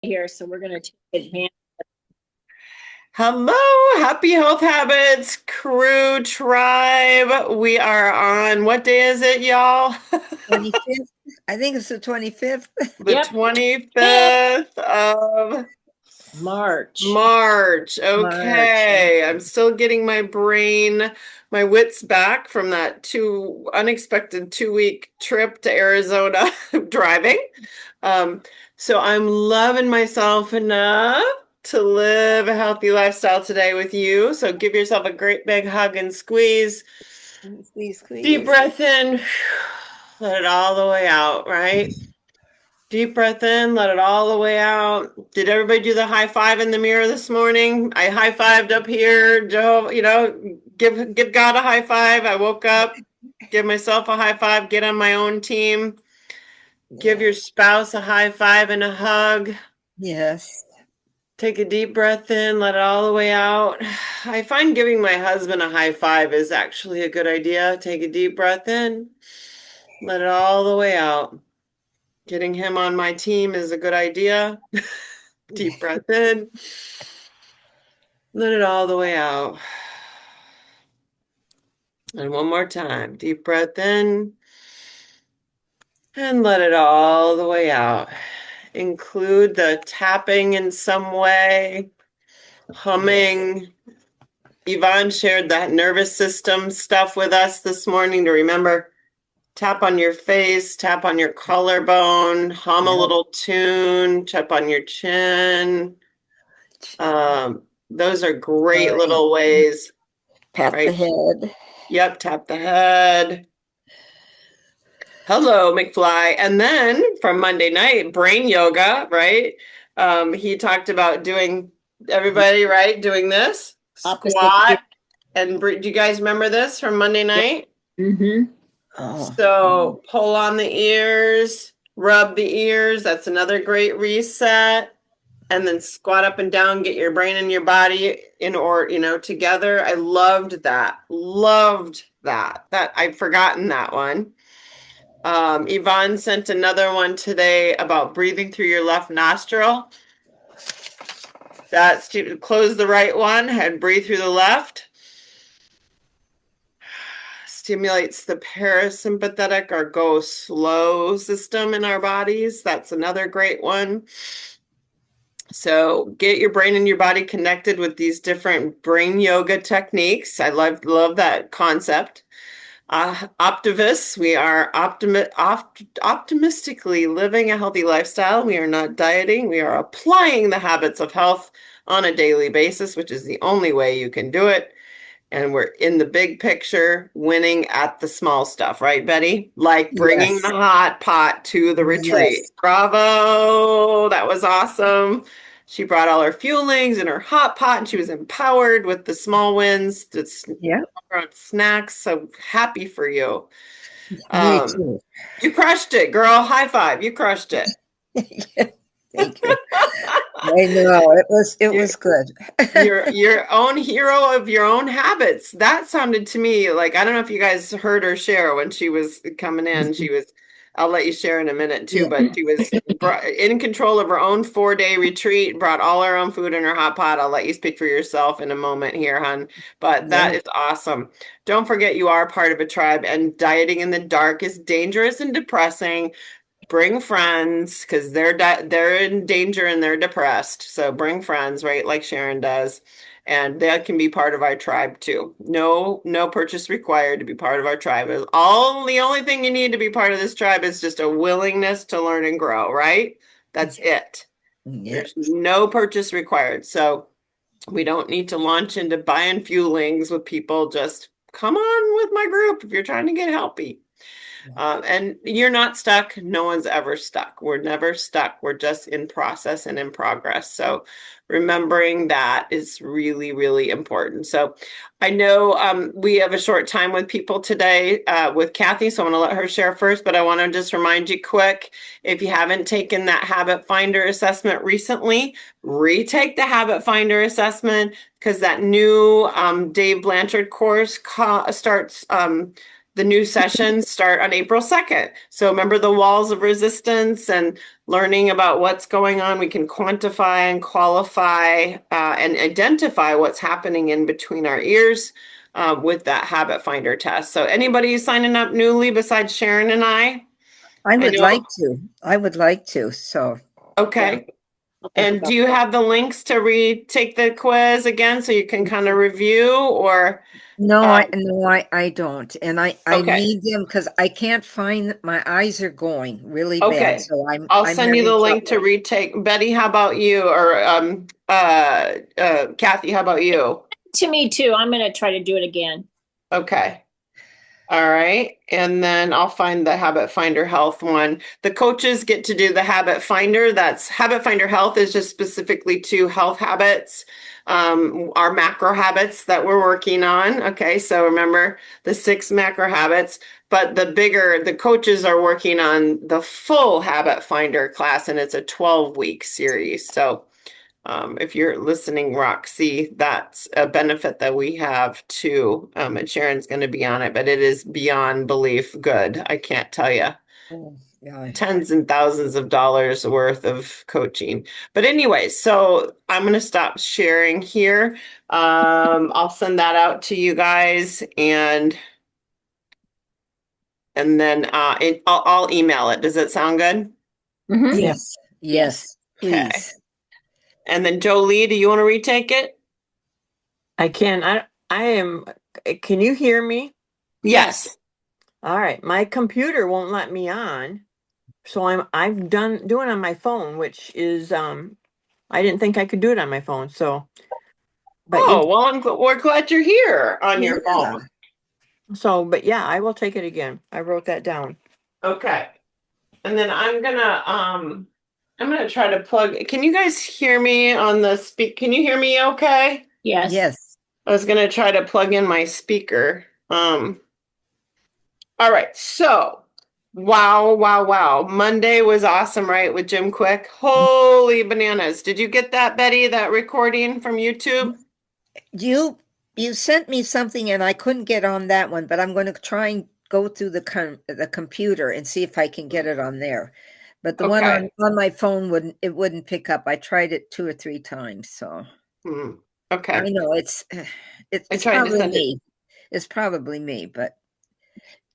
here, so we're going to take advantage. Hello, Happy Health Habits crew tribe. We are on, what day is it, y'all? 25th. I think it's the 25th. The Yep. 25th of March. March. Okay. I'm still getting my wits back from that unexpected 2-week trip to Arizona driving. So I'm loving myself enough to live a healthy lifestyle today with you. So give yourself a great big hug and squeeze. Squeeze, squeeze. Deep breath in. Let it all the way out, right? Deep breath in, let it all the way out. Did everybody do the high five in the mirror this morning? I high fived up here. Joe, give God a high five. I woke up, give myself a high five, get on my own team. Give your spouse a high five and a hug. Yes. Take a deep breath in, let it all the way out. I find giving my husband a high five is actually a good idea. Take a deep breath in, let it all the way out. Getting him on my team is a good idea. Deep breath in, let it all the way out. And one more time, deep breath in and let it all the way out. Include the tapping in some way, humming. Yvonne shared that nervous system stuff with us this morning to remember. Tap on your face, tap on your collarbone, hum a little tune, tap on your chin. Those are great little ways. Tap Right? the head. Yep, tap the head. Hello, McFly. And then from Monday night, brain yoga, right? He talked about doing everybody, right? Doing this squat and do you guys remember this from Monday night? Mm-hmm. Oh. So pull on the ears, rub the ears. That's another great reset. And then squat up and down, get your brain and your body together. I loved that. Loved that. I've forgotten that one. Yvonne sent another one today about breathing through your left nostril. That's to close the right one and breathe through the left. Stimulates the parasympathetic or go slow system in our bodies. That's another great one. So get your brain and your body connected with these different brain yoga techniques. I love that concept. Optimists, we are optimistically living a healthy lifestyle. We are not dieting. We are applying the habits of health on a daily basis, which is the only way you can do it. And we're in the big picture, winning at the small stuff, right, Betty? Like bringing the hot pot to the retreat. Yes. Bravo. That was awesome. She brought all her fuelings in her hot pot and she was empowered with the small wins. Yeah. Snacks. So happy for you. Me too. You crushed it, girl. High five. You crushed it. Thank you. I know it was good. You're your own hero of your own habits. That sounded to me like, I don't know if you guys heard her share when she was coming in. I'll let you share in a minute too, but she was in control of her own 4-day retreat, brought all her own food in her hot pot. I'll let you speak for yourself in a moment here, hon. But that is awesome. Don't forget you are part of a tribe, and dieting in the dark is dangerous and depressing. Bring friends because they're in danger and they're depressed. So bring friends, right? Like Sharon does. And that can be part of our tribe too. No purchase required to be part of our tribe. The only thing you need to be part of this tribe is just a willingness to learn and grow, right? That's it. There's no purchase required. So we don't need to launch into buying fuelings with people. Just come on with my group if you're trying to get healthy. And you're not stuck. No one's ever stuck. We're never stuck. We're just in process and in progress. So remembering that is really, really important. So I know we have a short time with people today with Kathy, so I'm going to let her share first, but I want to just remind you quick, if you haven't taken that Habit Finder assessment recently, retake the Habit Finder assessment because that new Dave Blanchard course starts the new sessions start on April 2nd. So remember the walls of resistance and learning about what's going on. We can quantify and qualify and identify what's happening in between our ears with that habit finder test. So anybody signing up newly besides Sharon and I? I would know- like to. I would like to. So Okay. I'll think And about do you have the links to retake the quiz again so you can kind of review or? no, Um, I don't, and I Okay. need them because I can't find. My eyes are going really Okay. bad. So I'll I'm send you the having link to trouble. retake. Betty, how about you? Or Kathy, how about you? to me too. I'm going to try to do it again. Okay. All right. And then I'll find the Habit Finder Health one. The coaches get to do the Habit Finder. That's Habit Finder Health is just specifically to health habits, our macro habits that we're working on. Okay. So remember the 6 macro habits, but the coaches are working on the full Habit Finder class, and it's a 12-week series. So if you're listening, Roxy, that's a benefit that we have too. And Sharon's going to be on it, but it is beyond belief good. I can't tell you. Oh, yeah. Tens and thousands of dollars worth of coaching. But anyway, so I'm going to stop sharing here. I'll send that out to you guys and then I'll email it. Does it sound good? Mhm. Yes. Yes. Okay. Please. And then Jolie, do you want to retake it? I can. I am. Can you hear me? Yes. All right. My computer won't let me on, so I've doing it on my phone, which is I didn't think I could do it on my phone. So, but We're glad you're here on your Yeah. phone. but yeah, I will take it again. I wrote that down. Okay. And then I'm gonna try to plug. Can you guys hear me on the Can you hear me okay? Yes. Yes. I was gonna try to plug in my speaker. All right. So, wow. Monday was awesome, right? With Jim Quick. Holy bananas. Did you get that, Betty, that recording from YouTube? You sent me something and I couldn't get on that one, but I'm going to try and go through the computer and see if I can get it on there. But the one Okay. on my phone wouldn't pick up. I tried it 2 or 3 times, so I Okay. know it's I tried to probably send it. me. It's probably me, but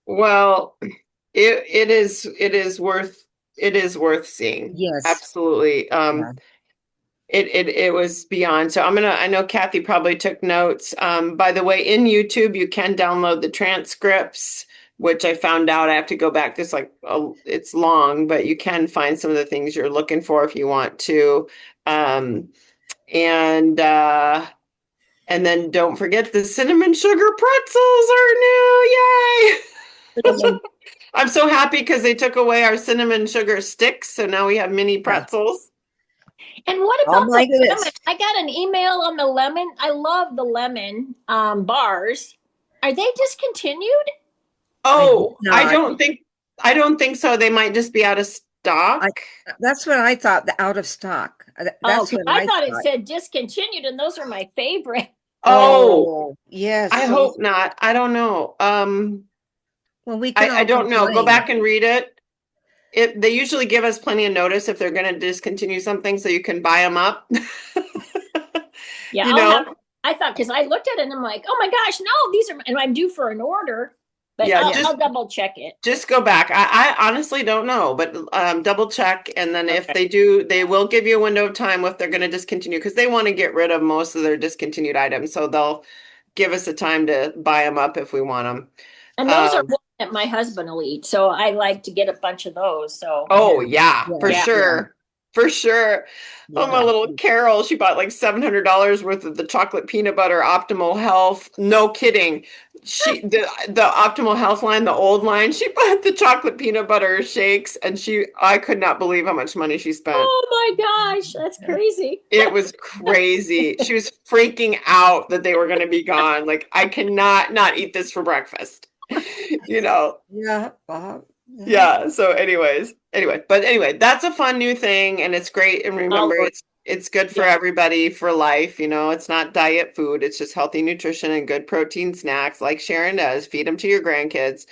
Well, it is worth seeing. yes. Absolutely. Yeah. It was beyond. So I know Kathy probably took notes. By the way, in YouTube, you can download the transcripts, which I found out I have to go back. It's long, but you can find some of the things you're looking for if you want to. And then don't forget the cinnamon sugar pretzels are new. Yay! I'm so happy because they took away our cinnamon sugar sticks. So now we have mini pretzels. And what Oh about my the goodness. lemon? I got an email on the lemon. I love the lemon bars. Are they discontinued? Oh, I did not. I don't think so. They might just be out of stock. That's what I thought, the out of stock. That's 'Cause what I thought it thought. said discontinued, and those are my favorite. Oh, yes. I hope not. I don't know. Well, we can I all don't know. Go complain. back and read it. They usually give us plenty of notice if they're going to discontinue something, so you can buy them up. Yeah, You know? I thought because I looked at it and I'm like, oh my gosh, no, these are, and I'm due for an order, but Yeah, I'll double check it. Just go back. I honestly don't know, but double check. And then if they do, they will give you a window of time if they're going to discontinue because they want to get rid of most of their discontinued items. So they'll give us a time to buy them up if we want them. And those are one that my husband will eat. So I like to get a bunch of those. So Oh yeah, for Yeah. sure. For sure. Oh, my Yeah. little Carol, she bought like $700 worth of the chocolate peanut butter Optimal Health. No kidding. The Optimal Health line, the old line, she bought the chocolate peanut butter shakes and I could not believe how much money she spent. oh my gosh, that's crazy. It was crazy. She was freaking out that they were going to be gone. Like, I cannot not eat this for breakfast. You know? Yeah. Yeah. So anyway, that's a fun new thing and it's great. And remember, It's good for Yeah. everybody for life. It's not diet food. It's just healthy nutrition and good protein snacks like Sharon does. Feed them to your grandkids.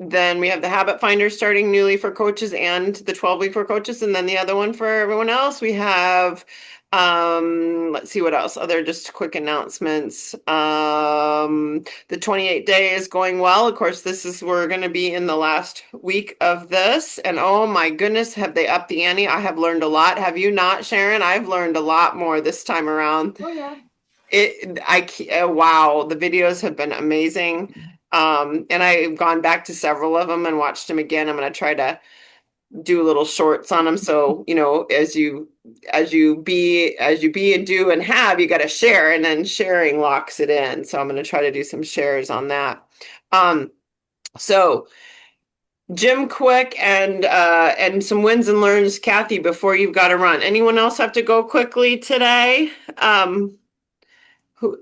Then we have the Habit Finder starting newly for coaches and the 12-week for coaches. And then the other one for everyone else, we have, let's see what else. Other just quick announcements. The 28 day is going well. Of course, we're going to be in the last week of this. And oh my goodness, have they upped the ante? I have learned a lot. Have you not, Sharon? I've learned a lot more this time around. Oh yeah. Wow, the videos have been amazing. And I've gone back to several of them and watched them again. I'm going to try to do little shorts on them. So, as you be and do and have, you got to share, and then sharing locks it in. So I'm going to try to do some shares on that. So Jim quick and some wins and learns, Kathy, before you've got to run. Anyone else have to go quickly today?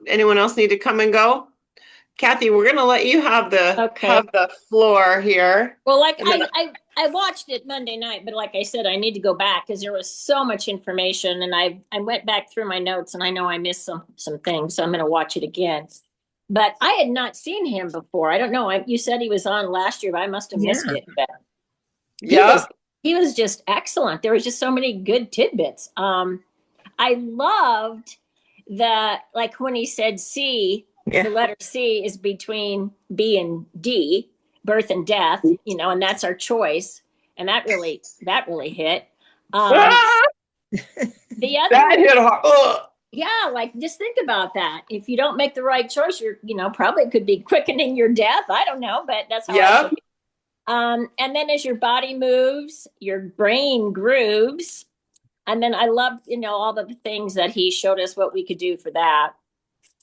Anyone else need to come and go? Kathy, we're gonna let you have the floor here. Well, I watched it Monday night, but like I said, I need to go back because there was so much information, and I went back through my notes, and I know I missed some things, so I'm going to watch it again. But I had not seen him before. I don't know. You said he was on last year, but I must have missed it. But he was just excellent. There was just so many good tidbits. I loved like when he said C. Yeah. The letter C is between B and D, birth and death, and that's our choice. And that really hit. The other that hit hard. Ugh. Yeah, like just think about that. If you don't make the right choice, you're, probably could be quickening your death. I don't know, but that's how I think. And then as your body moves, your brain grooves. And then I loved, all the things that he showed us what we could do for that.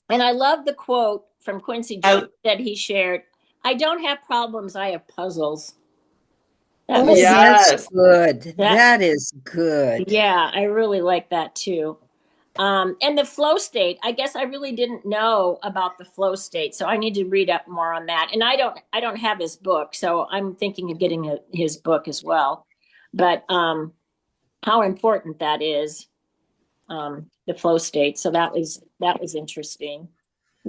And I love the quote from Quincy Jones that he shared. I don't have problems, I have puzzles. That's good. That is good. Yeah, I really like that too. And the flow state, I guess I really didn't know about the flow state, so I need to read up more on that. And I don't have his book, so I'm thinking of getting his book as well. But how important that is. The flow state. So that was interesting.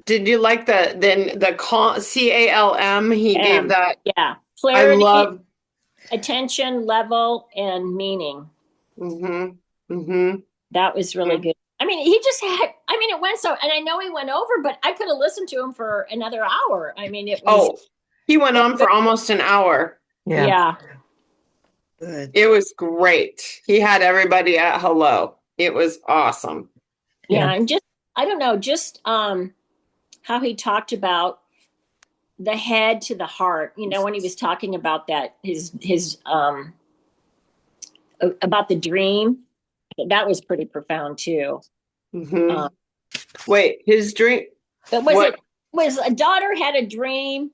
Did you like the CALM? He gave that. Yeah. Clarity, I love attention, level, and meaning. That was really good. I mean, it went so, and I know he went over, but I could have listened to him for another hour. I mean, it was. He went on for almost an hour. Yeah. Good. It was great. He had everybody at hello. It was awesome. Yeah, and I don't know, how he talked about the head to the heart, when he was talking about that, his about the dream, that was pretty profound too. Wait, his dream? Was a daughter had a dream?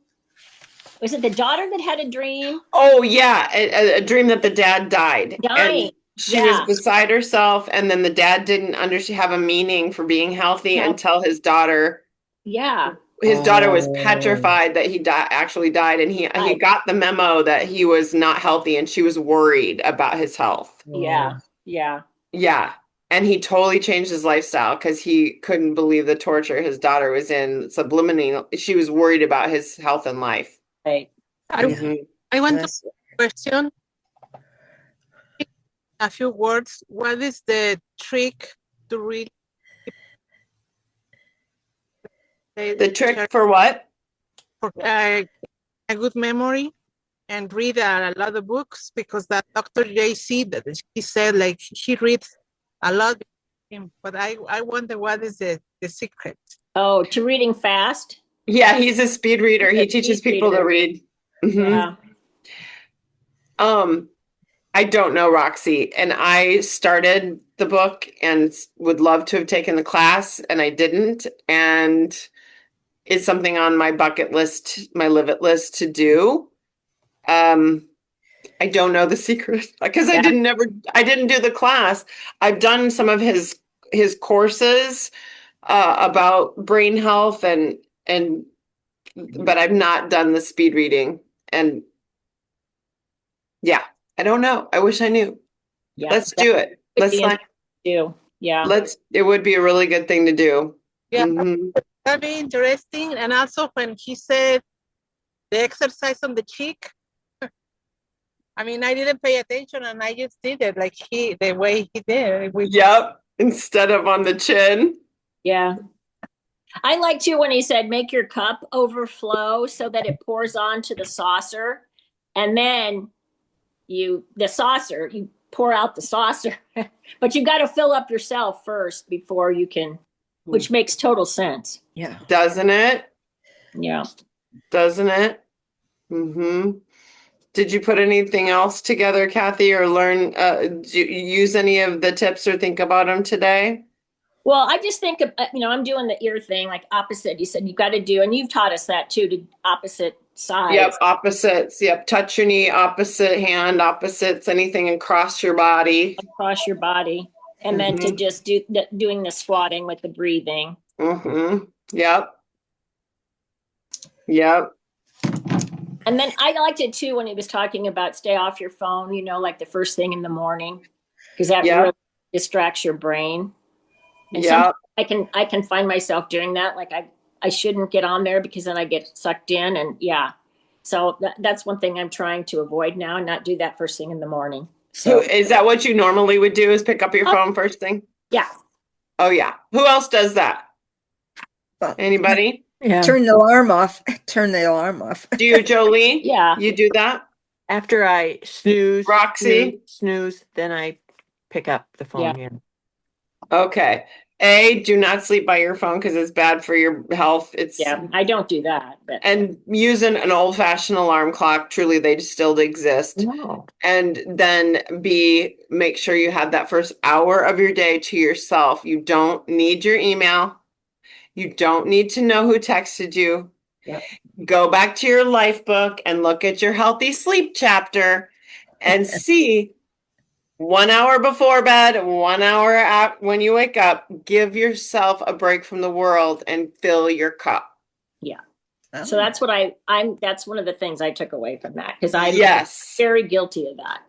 Was it the daughter that had a dream? Oh yeah, a dream that the dad died. Dying. And she was beside herself, and then the dad didn't have a meaning for being healthy until his daughter. Yeah. His daughter was petrified that he actually died, and he got the memo that he was not healthy, and she was worried about his health. Yeah. And he totally changed his lifestyle because he couldn't believe the torture his daughter was in. Subliminal, she was worried about his health and life. Right. I want to question a few words. What is the trick to read? The trick for what? For a good memory and read a lot of books, because that Dr. JC, that he said, like, he reads a lot, but I wonder what is the secret. Oh, to reading fast? Yeah, he's a speed reader. He teaches people to read. Yeah. I don't know, Roxy, and I started the book and would love to have taken the class, and I didn't, and it's something on my bucket list, my live it list to do. I don't know the secret because I didn't do the class. I've done some of his courses about brain health but I've not done the speed reading, and yeah, I don't know. I wish I knew. Yeah, Let's do it. Let's not, do. Yeah. it would be a really good thing to do. Yeah, Mhm. that'd be interesting. And also when he said the exercise on the cheek, I mean, I didn't pay attention and I just did it like the way he did. Yep. Instead of on the chin. Yeah. I like too when he said, make your cup overflow so that it pours onto the saucer. And then you pour out the saucer, but you got to fill up yourself first before you can, which makes total sense. Yeah. Doesn't it? Yeah. Doesn't it? Mm-hmm. Did you put anything else together, Kathy, or learn, do you use any of the tips or think about them today? Well, I just think, I'm doing the ear thing, like opposite. You said you've got to do, and you've taught us that too, to opposite sides. Yep, opposites. Yep, touch your knee, opposite hand, opposites, anything across your body. Across your body. And then to just doing the squatting with the breathing. Mm-hmm. Yep. Yep. And then I liked it too when he was talking about stay off your phone, like the first thing in the morning, because that really distracts your brain. And sometimes I can find myself doing that. Like I shouldn't get on there because then I get sucked in. And so that's one thing I'm trying to avoid now and not do that first thing in the morning. So is that what you normally would do, is pick up your phone first thing? Yeah. Oh yeah. Who else does that? Anybody? Yeah. Turn the alarm off. Turn the alarm off. Do you, Jolie? Yeah. You do that? After I snooze, Roxy? snooze, then I pick up the phone. Yeah. Okay. Do not sleep by your phone because it's bad for your health. I don't do that. And using an old-fashioned alarm clock, truly, they still exist. No. And then B, make sure you have that first hour of your day to yourself. You don't need your email. You don't need to know who texted you. Yeah. Go back to your life book and look at your healthy sleep chapter and see 1 hour before bed, 1 hour when you wake up, give yourself a break from the world and fill your cup. Yeah. So that's what that's one of the things I took away from that, because I'm very guilty of that.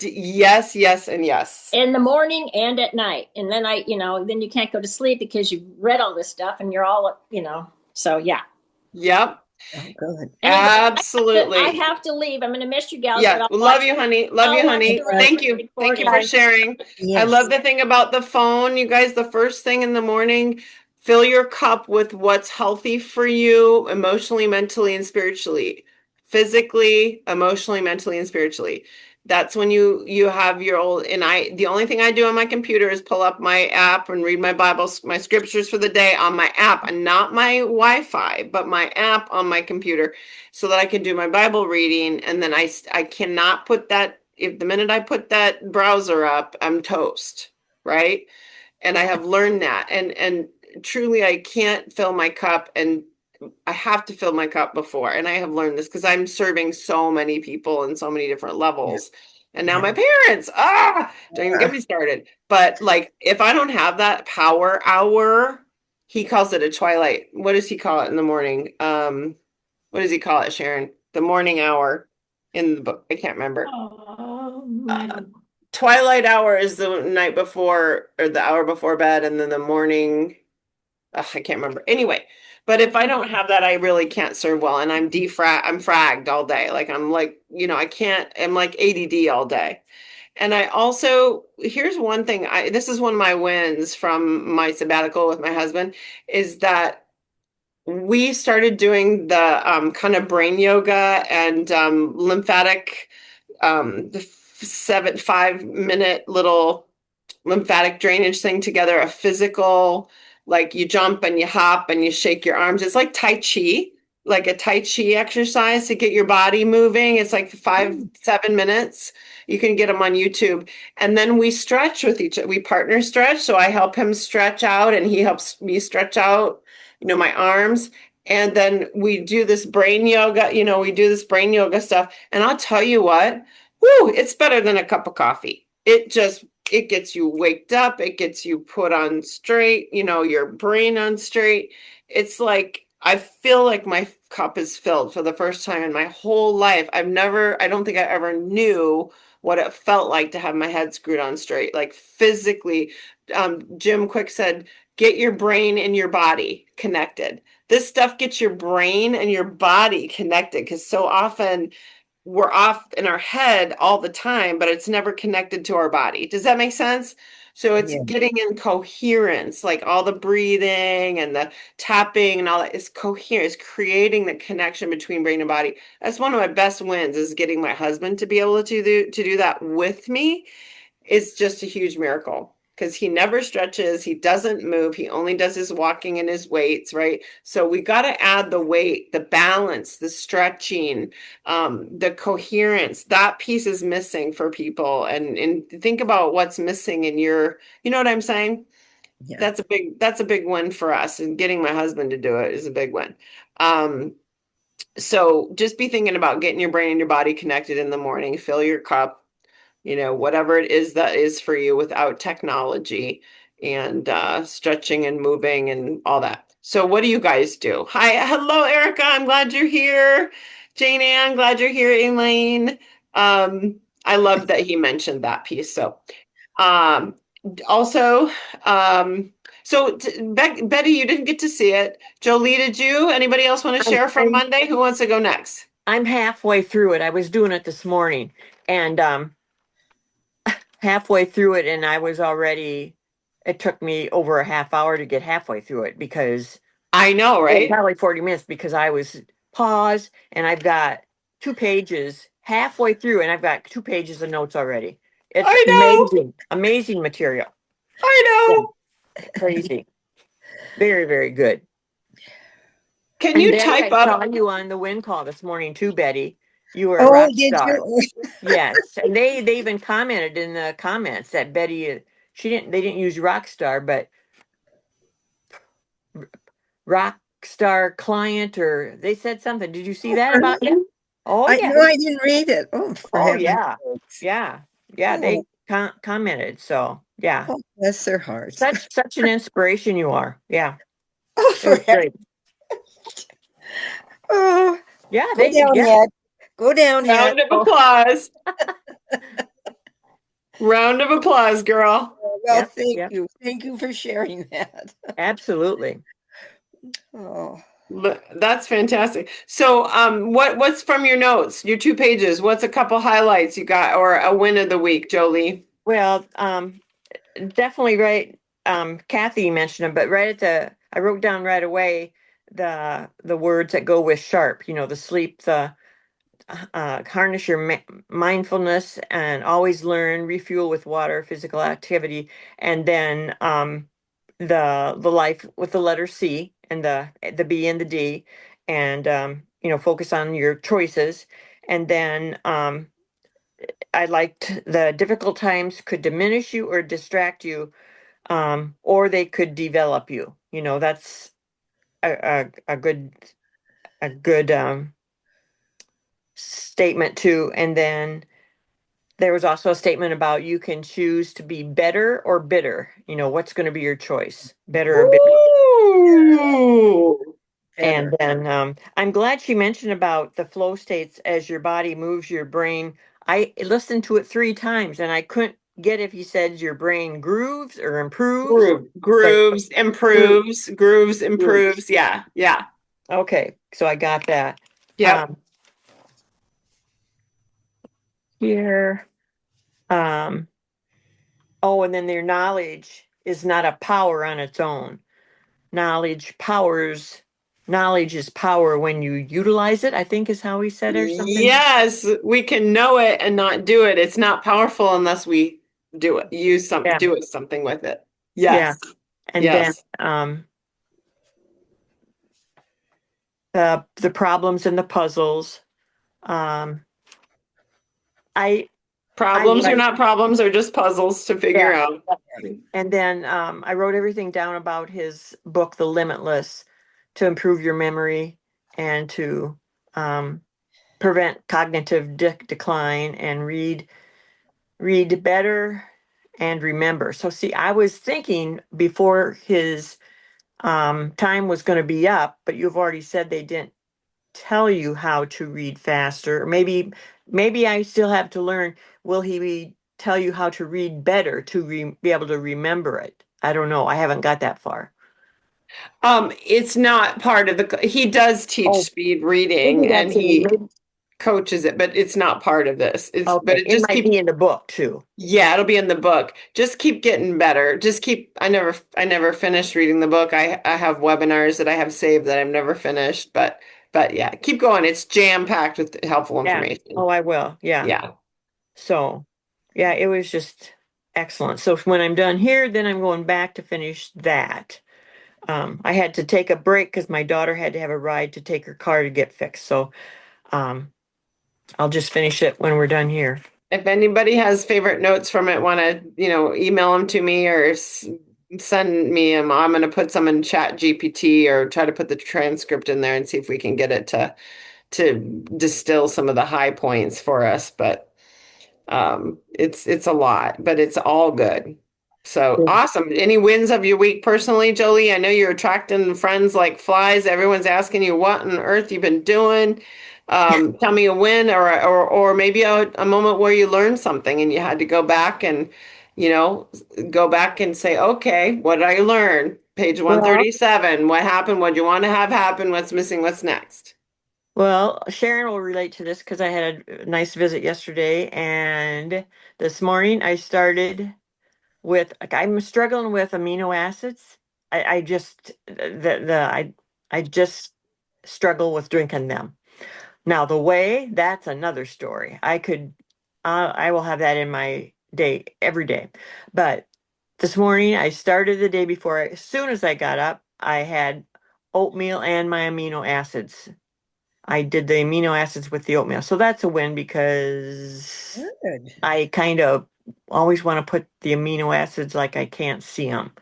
Yes, yes, and yes. In the morning and at night. And then then you can't go to sleep because you've read all this stuff and you're all, so yeah. Yep. Oh, good. Absolutely. I have to leave. I'm going to miss you gals. Yeah, love you, honey. Love you, honey. Thank you. Thank you for sharing. Yes. I love the thing about the phone. You guys, the first thing in the morning, fill your cup with what's healthy for you emotionally, mentally, and spiritually. Physically, emotionally, mentally, and spiritually. That's when you have your the only thing I do on my computer is pull up my app and read my Bible, my scriptures for the day on my app, and not my Wi-Fi, but my app on my computer, so that I can do my Bible reading. And then I cannot put that, if the minute I put that browser up, I'm toast, right? And I have learned that, and truly I can't fill my cup, and I have to fill my cup before. And I have learned this because I'm serving so many people in so many different levels. Yeah. And now my parents, don't even get me started. But like, if I don't have that power hour, he calls it a twilight. What does he call it in the morning? What does he call it, Sharon? The morning hour in the book. I can't remember. Twilight hour is the night before, or the hour before bed, and then the morning. I can't remember. Anyway, but if I don't have that, I really can't serve well, and I'm fragged all day. Like I'm like, I'm like ADD all day. And I also, here's one thing, this is one of my wins from my sabbatical with my husband, is that we started doing the kind of brain yoga and lymphatic, the 5-minute little lymphatic drainage thing together, a physical, like you jump and you hop and you shake your arms. It's like Tai Chi, like a Tai Chi exercise to get your body moving. It's like 5-7 minutes. You can get them on YouTube. And then we stretch with each other. We partner stretch. So I help him stretch out and he helps me stretch out, my arms. And then we do this brain yoga, we do this brain yoga stuff. And I'll tell you what, it's better than a cup of coffee. It gets you waked up. It gets you put on straight, your brain on straight. It's like, I feel like my cup is filled for the first time in my whole life. I don't think I ever knew what it felt like to have my head screwed on straight, like physically. Jim Quick said, get your brain and your body connected. This stuff gets your brain and your body connected because so often we're off in our head all the time, but it's never connected to our body. Does that make sense? So it's Yeah. getting in coherence, like all the breathing and the tapping and all that is coherent, is creating the connection between brain and body. That's one of my best wins is getting my husband to be able to do that with me. It's just a huge miracle because he never stretches, he doesn't move, he only does his walking and his weights, right? So we got to add the weight, the balance, the stretching, the coherence. That piece is missing for people. And think about what's missing in your, you know what I'm saying? Yeah. That's a big win for us. And getting my husband to do it is a big win. So just be thinking about getting your brain and your body connected in the morning, fill your cup, whatever it is that is for you without technology and stretching and moving and all that. So what do you guys do? Hi, hello, Erica. I'm glad you're here. Jane Ann, glad you're here. Elaine. I love that he mentioned that piece. So um, also, Betty, you didn't get to see it. Jolie, did you? Anybody else want to share from Monday? Who wants to go next? I'm halfway through it. I was doing it this morning, and halfway through it, and I was already. It took me over a half hour to get halfway through it because I know, right? probably 40 minutes because I was paused, and I've got 2 pages halfway through, and I've got 2 pages of notes already. It's I know. amazing, amazing material. I know. Crazy, very, very good. Can And you Betty, type I saw up? you on the wind call this morning too, Betty. You were a Oh, rock did star. you? Yes, and they even commented in the comments that Betty they didn't use rock star, but rock star client, or they said something. Did you see that For about me? it? Oh I yeah. no, I didn't read it. Oh, for Oh heaven's yeah. sakes. Yeah. Yeah, Oh, they commented. So, yeah. oh, bless their hearts. Such an inspiration you are. Yeah. Oh, It for was great. Oh, Yeah, go down, yeah. Head. Go down, Head. Round of applause. Round of applause, girl. Well, Yep, thank yep. you. Thank you for sharing that. Absolutely. Oh, That's fantastic. So, what's from your notes? Your 2 pages. What's a couple highlights you got, or a win of the week, Jolie? Well, definitely right. Kathy mentioned them, but I wrote down right away the words that go with sharp. The sleep, the harness your mindfulness, and always learn, refuel with water, physical activity, and then the life with the letter C and the B and the D, and focus on your choices, and then I liked the difficult times could diminish you or distract you, or they could develop you. That's a good statement too. And then there was also a statement about you can choose to be better or bitter. What's going to be your choice, better or bitter? Ooh. And better. then I'm glad she mentioned about the flow states as your body moves your brain. I listened to it 3 times and I couldn't get if he said your brain grooves or improves. But Grooves, grooves. improves. Yeah, yeah. Okay, so I got that. Yep. Here. Oh, and then their knowledge is not a power on its own. Knowledge is power when you utilize it, I think is how he said it or something. Yes, we can know it and not do it. It's not powerful unless we do it. Yeah. Do something with it. Yeah. Yes. And then Yes. the problems and the puzzles. Um, I Problems are like not problems, they're just puzzles to figure yeah. out. And then I wrote everything down about his book, The Limitless, to improve your memory and to prevent cognitive decline, and read better and remember. So see, I was thinking before his time was going to be up, but you've already said they didn't tell you how to read faster. Maybe I still have to learn. will he tell you how to read better to be able to remember it? I don't know. I haven't got that far. It's not part of he does teach speed reading Maybe and that's he coaches it, but it's not part of this. But it might be in the book too. Yeah, it'll be in the book. Just keep getting better. I never finished reading the book. I have webinars that I have saved that I've never finished, but yeah, keep going. It's jam-packed with helpful information. Oh, I will. Yeah. Yeah. So, yeah, it was just excellent. So when I'm done here, then I'm going back to finish that. I had to take a break because my daughter had to have a ride to take her car to get fixed. So, I'll just finish it when we're done here. If anybody has favorite notes from it, want to, email them to me or send me them. I'm going to put some in Chat GPT or try to put the transcript in there and see if we can get it to distill some of the high points for us. But it's a lot, but it's all good. So awesome. Any wins of your week personally, Jolie? I know you're attracting friends like flies. Everyone's asking you what on earth you've been doing. Tell me a win or maybe a moment where you learned something and you had to go back and, go back and say, okay, what did I learn? Page 137. What happened? What do you want to have happen? What's missing? What's next? Well, Sharon will relate to this because I had a nice visit yesterday, and this morning I started with I'm struggling with amino acids. I just I just struggle with drinking them. Now the whey, that's another story. I will have that in my day every day. But this morning I started the day before. As soon as I got up, I had oatmeal and my amino acids. I did the amino acids with the oatmeal. So that's a win because Good. I kind of always want to put the amino acids like I can't see them.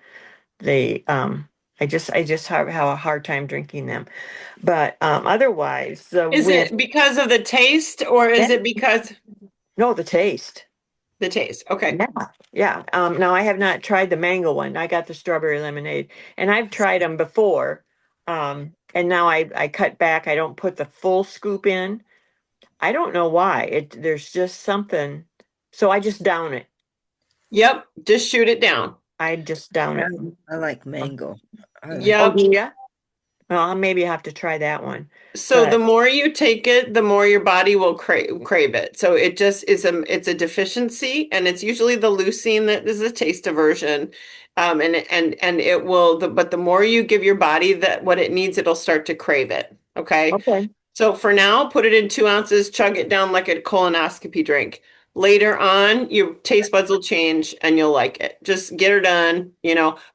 I just have a hard time drinking them. But otherwise, Is it because of the taste or is it because no, the taste. the taste? Okay. Yeah. Now I have not tried the mango one. I got the strawberry lemonade, and I've tried them before. And now I cut back. I don't put the full scoop in. I don't know why. There's just something. So I just down it. Yep. Just shoot it down. I just down it. I like mango. Yep. Yeah. Well, maybe I have to try that one. So the more you take it, the more your body will crave it. So it just is it's a deficiency, and it's usually the leucine that is a taste aversion. And it will, but the more you give your body that what it needs, it'll start to crave it. Okay. Okay. So for now, put it in 2 ounces, chug it down like a colonoscopy drink. Later on, your taste buds will change and you'll like it. Just get her done,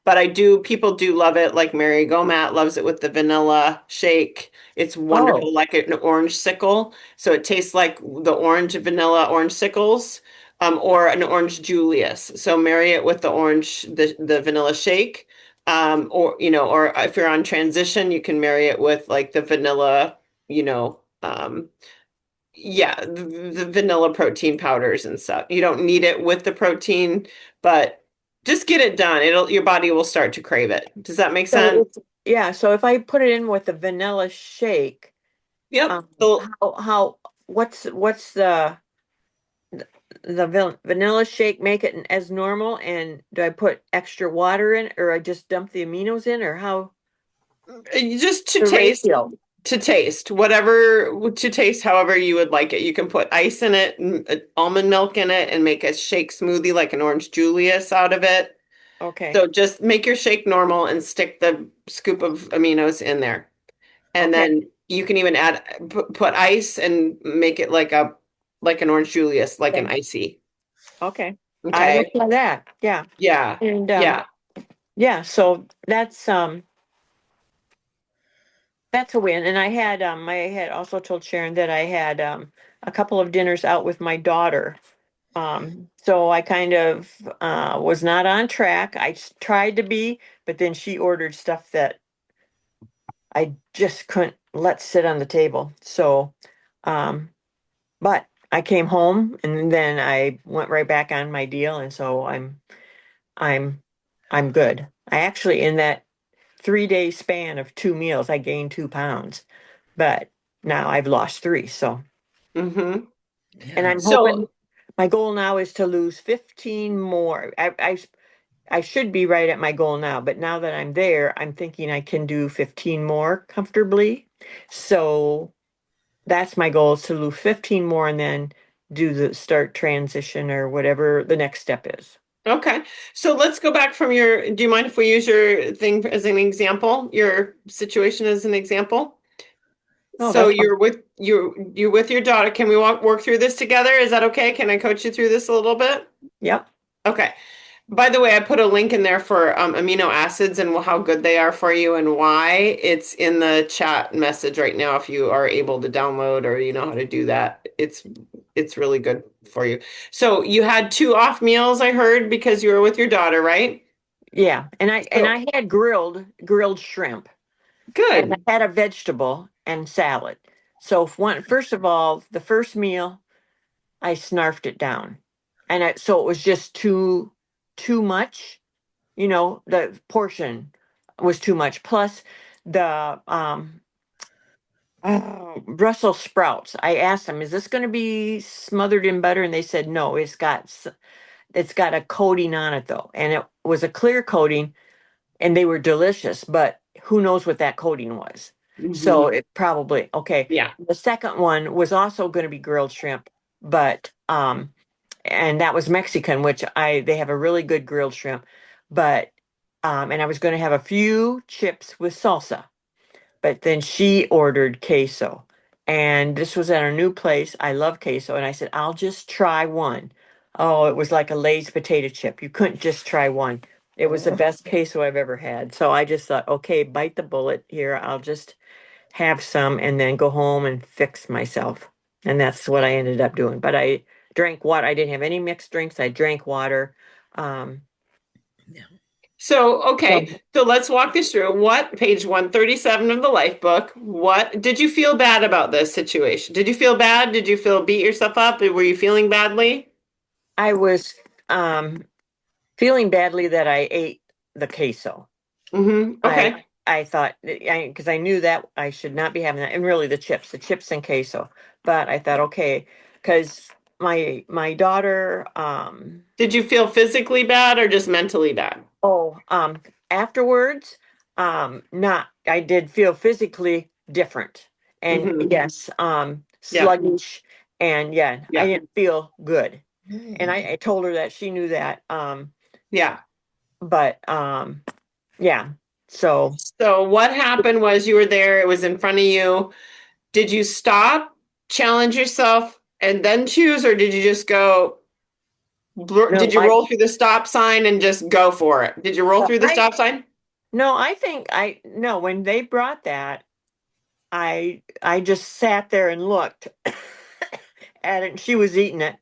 But people do love it. Like Mary Gomat loves it with the vanilla shake. It's wonderful, like an orange sickle. So it tastes like the vanilla orange sickles, or an orange Julius. So marry it with the vanilla shake. Or if you're on transition, you can marry it with like the vanilla, you know, um, yeah, the vanilla protein powders and stuff. You don't need it with the protein, but just get it done. Your body will start to crave it. Does that make sense? Yeah. So if I put it in with the vanilla shake, Yep. what's the vanilla shake make it as normal? And do I put extra water in, or I just dump the aminos in, or how? Just to taste. Ratio. To taste however you would like it. You can put ice in it, almond milk in it, and make a shake smoothie like an orange Julius out of it. Okay. So just make your shake normal and stick the scoop of aminos in there. And then you can even put ice and make it like an orange Julius, like an icy. Okay. Okay. I will try that. Yeah. Yeah. And yeah. Yeah, so that's a win. And I had also told Sharon that I had a couple of dinners out with my daughter. So I kind of was not on track. I tried to be, but then she ordered stuff that I just couldn't let sit on the table. So but I came home and then I went right back on my deal, and so I'm good. I actually, in that 3 day span of 2 meals, I gained 2 pounds, but now I've lost 3. So, Mm-hmm. and I'm So hoping My goal now is to lose 15 more. I should be right at my goal now, but now that I'm there, I'm thinking I can do 15 more comfortably. So that's my goal, is to lose 15 more and then do the start transition or whatever the next step is. Okay. So let's go back from do you mind if we use your thing as an example, your situation as an example? Oh, So that's fine. you're with your daughter. Can we work through this together? Is that okay? Can I coach you through this a little bit? Yep. Okay. By the way, I put a link in there for amino acids and how good they are for you and why. It's in the chat message right now if you are able to download or you know how to do that. It's really good for you. So you had 2 off meals, I heard, because you were with your daughter, right? Yeah. And So I had grilled shrimp, and I good. had a vegetable and salad. So first of all, the first meal, I snarfed it down. And so it was just too much. The portion was too much. Plus the Brussels sprouts. I asked them, "Is this going to be smothered in butter?" And they said, "No, it's got a coating on it though." And it was a clear coating, and they were delicious, but who knows what that coating was. So Mhm. it probably okay. Yeah. The second one was also going to be grilled shrimp, but and that was Mexican, which they have a really good grilled shrimp, but and I was going to have a few chips with salsa, but then she ordered queso. And this was at a new place. I love queso. And I said, I'll just try one. Oh, it was like a Lay's potato chip. You couldn't just try one. It was the best queso I've ever had. So I just thought, okay, bite the bullet here. I'll just have some and then go home and fix myself. And that's what I ended up doing. But I drank water. I didn't have any mixed drinks. I drank water. Um, So, so okay. So let's walk this through. What, page 137 of the life book, what did you feel bad about this situation? Did you feel bad? Did you feel beat yourself up? Were you feeling badly? I was feeling badly that I ate the queso. Okay. I thought, because I knew that I should not be having that, and really the chips and queso. But I thought, okay, because my daughter, Did you feel physically bad or just mentally bad? oh, afterwards, not, I did feel physically different, and Hmm. yes, Yeah. sluggish, and yeah, I Yeah. didn't feel good, and I told her that she knew that, Yeah. but yeah, so. So what happened was you were there, it was in front of you. Did you stop, challenge yourself, and then choose, or did you just go? No, Did you roll through the stop sign and just go for it? Did you roll through the I stop sign? no, I think I no, when they brought that, I just sat there and looked at it, and she was eating it.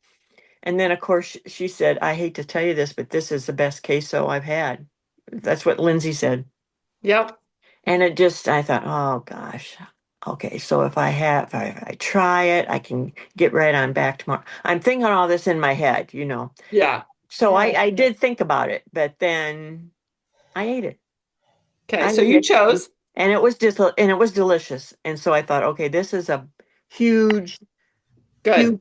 And then of course she said, "I hate to tell you this, but this is the best queso I've had." That's what Lindsay said. Yep. And I thought, "Oh gosh. Okay, so if I try it, I can get right on back tomorrow." I'm thinking all this in my head. Yeah. So Yeah. I did think about it, but then I ate it. Okay. I So ate you it, chose. and it was delicious. And so I thought, okay, this is a huge, Good.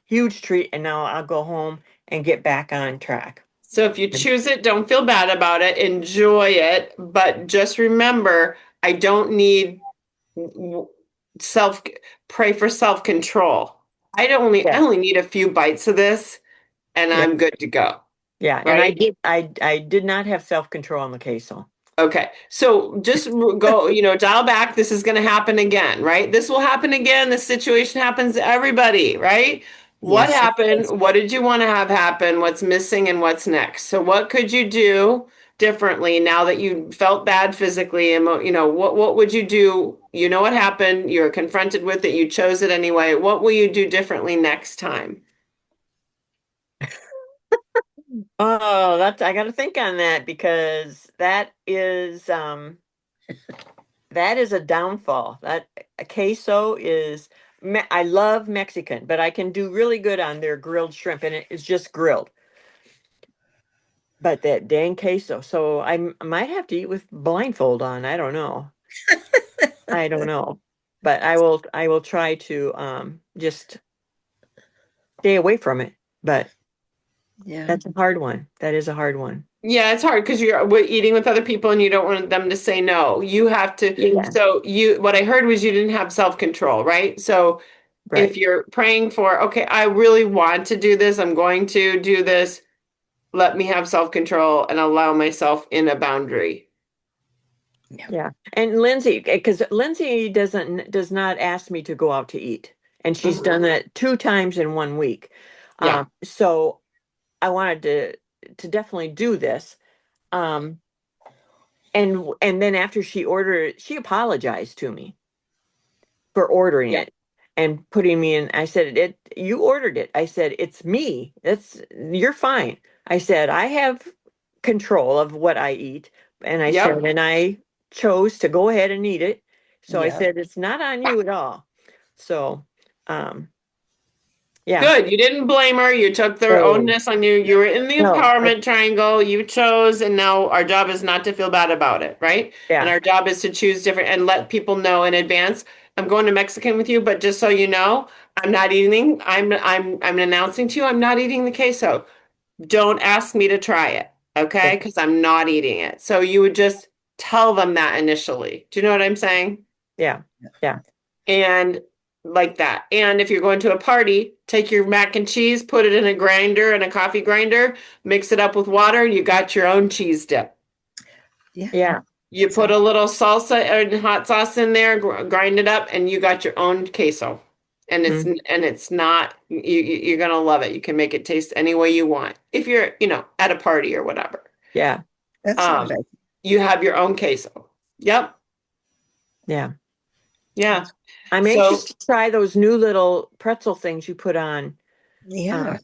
huge treat. And now I'll go home and get back on track. So if you choose it, don't feel bad about it. Enjoy it. But just remember, I don't need self pray for self-control. I Yeah, only need a few bites of this and yeah, I'm good to go. yeah. And Right? I did not have self-control on the queso. Okay, so just go, dial back. This is going to happen again, right? This will happen again. This situation happens to everybody, right? What Yes. happened? What did you want to have happen? What's missing and what's next? So what could you do differently now that you felt bad physically? And what would you do? You know what happened. You're confronted with it. You chose it anyway. What will you do differently next time? Oh, I got to think on that, because that is a downfall. That a queso is. I love Mexican, but I can do really good on their grilled shrimp, and it is just grilled. But that dang queso. So I might have to eat with blindfold on. I don't know. I don't know. But I will try to just stay away from it. but Yeah. that's a hard one. That is a hard one. Yeah, it's hard because you're eating with other people and you don't want them to say no. You have to. Yeah. So what I heard was you didn't have self-control, right? So Right. if you're praying for, okay, I really want to do this, I'm going to do this, let me have self-control and allow myself in a boundary. Yeah. And Lindsay, because Lindsay does not ask me to go out to eat. And she's Mhm. done that 2 times in 1 week. Yeah. So I wanted to definitely do this. And then after she ordered, she apologized to me for ordering Yeah. it and putting me in. I said, you ordered it. I said, it's me. You're fine. I said, I have control of what I eat. And I Yep. said, and I chose to go ahead and eat it. So I Yeah. said, it's not on you at all. So, yeah. Good. You didn't blame her. You took the No, onus on you. You were in the no, empowerment triangle. You chose, and now our job is not to feel bad about it, right? And yeah, our job is to choose different and let people know in advance. I'm going to Mexican with you, but just so you know, I'm not eating. I'm announcing to you, I'm not eating the queso. Don't ask me to try it, okay? Because I'm not eating it. So you would just tell them that initially. Do you know what I'm saying? yeah, yeah, And like that. And if you're going to a party, take your mac and cheese, put it in a grinder and a coffee grinder, mix it up with water, you got your own cheese dip. yeah. You put a little salsa and hot sauce in there, grind it up, and you got your own queso. And Mhm. it's not you're gonna love it. You can make it taste any way you want. If you're, at a party or whatever. Yeah, That's a good idea. You have your own queso. Yep. yeah. Yeah. I'm So anxious to try those new little pretzel things you put on. Yeah.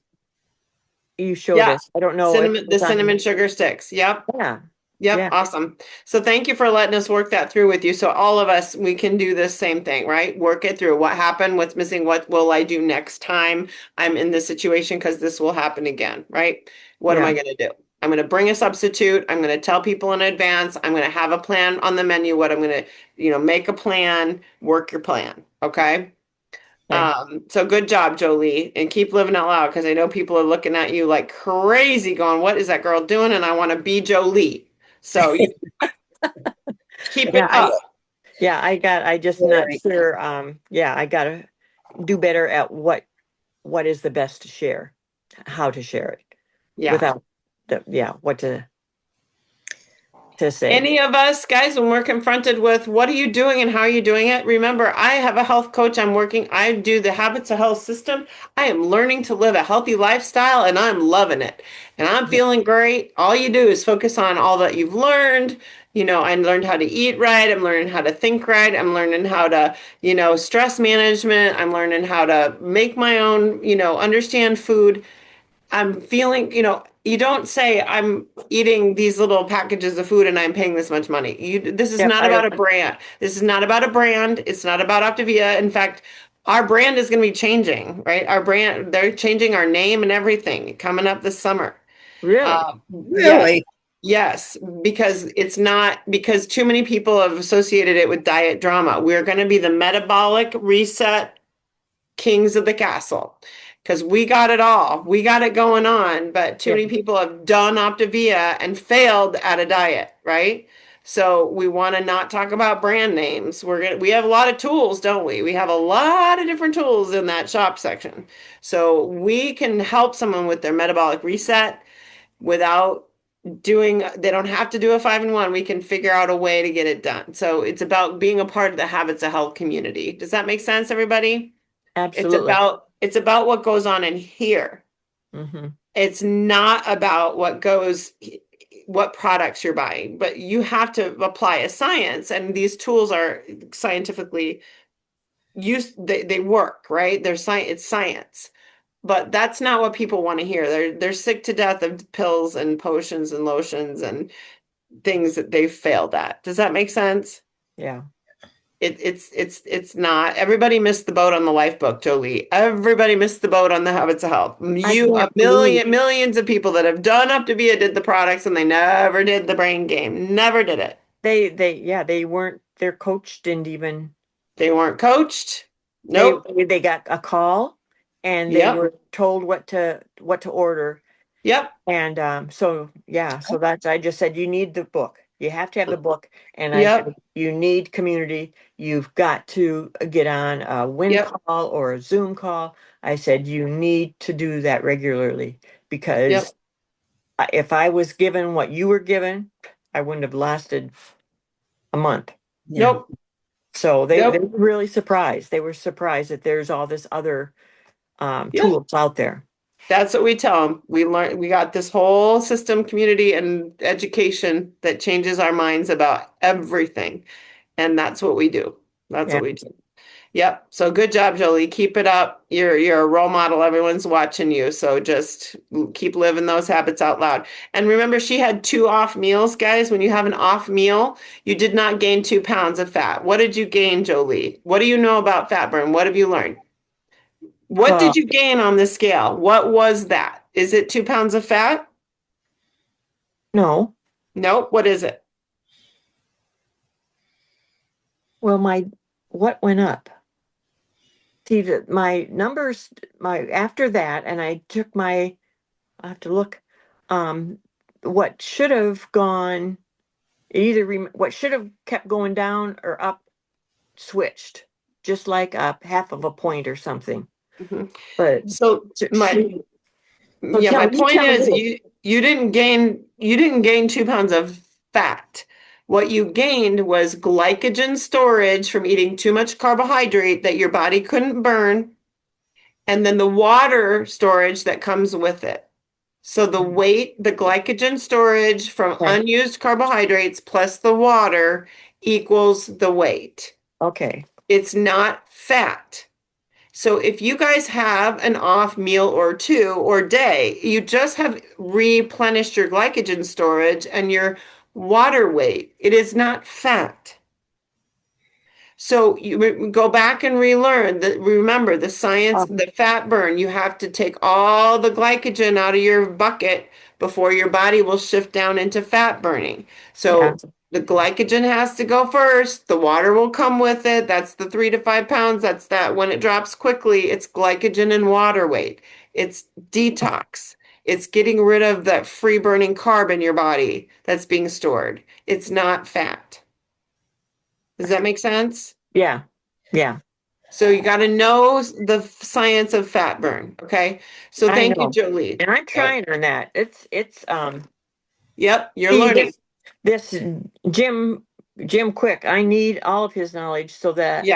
You showed yeah, us. I don't know if the it's on. cinnamon sugar sticks. Yep. Yeah, Yep, yeah, awesome. So thank you for letting us work that through with you. So all of us, we can do this same thing, right? Work it through. What happened? What's missing? What will I do next time I'm in this situation? Because this will happen again, right? What am yeah. I going to do? I'm going to bring a substitute. I'm going to tell people in advance. I'm going to have a plan on the menu. What I'm going to, make a plan, work your plan. Okay. Okay. So good job, Jolie, and keep living out loud because I know people are looking at you like crazy, going, "What is that girl doing?" And I want to be Jolie. So you keep Yeah, it up. I just not Very. sure. Yeah, I gotta do better at what is the best to share, how to share it Yeah. without what to say. Any of us, guys, when we're confronted with what are you doing and how are you doing it? Remember, I have a health coach. I do the Habits of Health system. I am learning to live a healthy lifestyle and I'm loving it. And I'm feeling great. All you do is focus on all that you've learned. I learned how to eat right. I'm learning how to think right. I'm learning how to, stress management. I'm learning how to make my own, understand food. I'm feeling, you don't say I'm eating these little packages of food and I'm paying this much money. This is Yep, not I about don't. a brand. This is not about a brand. It's not about Optavia. In fact, our brand is going to be changing, right? Our brand, they're changing our name and everything coming up this summer. Really? Yes, Really? yes, because it's not because too many people have associated it with diet drama. We're going to be the metabolic reset kings of the castle because we got it all. We got it going on, but too Yeah. many people have done Optavia and failed at a diet, right? So we want to not talk about brand names. We have a lot of tools, don't we? We have a lot of different tools in that shop section. So we can help someone with their metabolic reset without they don't have to do a 5-in-1. We can figure out a way to get it done. So it's about being a part of the Habits of Health community. Does that make sense, everybody? Absolutely. It's about what goes on in here. Hmm. It's not about what products you're buying, but you have to apply a science, and these tools are scientifically used. They work, right? It's science. But that's not what people want to hear. They're sick to death of pills and potions and lotions and things that they've failed at. Does that make sense? Yeah. It's not. Everybody missed the boat on the life book, Jolie. Everybody missed the boat on the Habits of Health. I A can't believe millions of people that have done Optavia did the products and they never did the brain game. Never did it. they weren't, their coach didn't even, They weren't coached. they Nope. they got a call and they Yep. were told what to order. Yep. And so yeah, so that's I just said you need the book. You have to have the book. And I Yep. said you need community. You've got to get on a Win Yep. call or a Zoom call. I said you need to do that regularly because Yep. if I was given what you were given, I wouldn't have lasted a month. Yeah. Nope. So they Yep. were really surprised. They were surprised that there's all this other Yep. tools out there. That's what we tell them. We got this whole system, community, and education that changes our minds about everything. And that's what we do. That's Yeah. what we do. Yep. So good job, Jolie. Keep it up. You're a role model. Everyone's watching you. So just keep living those habits out loud. And remember, she had 2 off meals, guys. When you have an off meal, you did not gain 2 pounds of fat. What did you gain, Jolie? What do you know about fat burn? What have you learned? What did you gain on the scale? What was that? Is it 2 pounds of fat? No. Nope. What is it? Well, what went up? See, my numbers, after that, and I took I have to look, what should have gone, what should have kept going down or up switched, just like up half of a point or something. Mhm. But So my point is you didn't gain 2 pounds of fat. What you gained was glycogen storage from eating too much carbohydrate that your body couldn't burn, and then the water storage that comes with it. So the weight, the glycogen storage from unused carbohydrates plus the water equals the weight. Okay. It's not fat. So if you guys have an off meal or 2 or day, you just have replenished your glycogen storage and your water weight. It is not fat. So you go back and relearn that. Remember the science, the fat burn. You have to take all the glycogen out of your bucket before your body will shift down into fat burning. So the glycogen has to go first. The water will come with it. That's the 3 to 5 pounds. That's that. When it drops quickly, it's glycogen and water weight. It's detox. It's getting rid of that free burning carb in your body that's being stored. It's not fat. Does that make sense? Yeah. Yeah. So you got to know the science of fat burn. Okay. So thank you, Jolie. And I'm trying on that. It's Yep, you're learning. This Jim Quick, I need all of his knowledge so that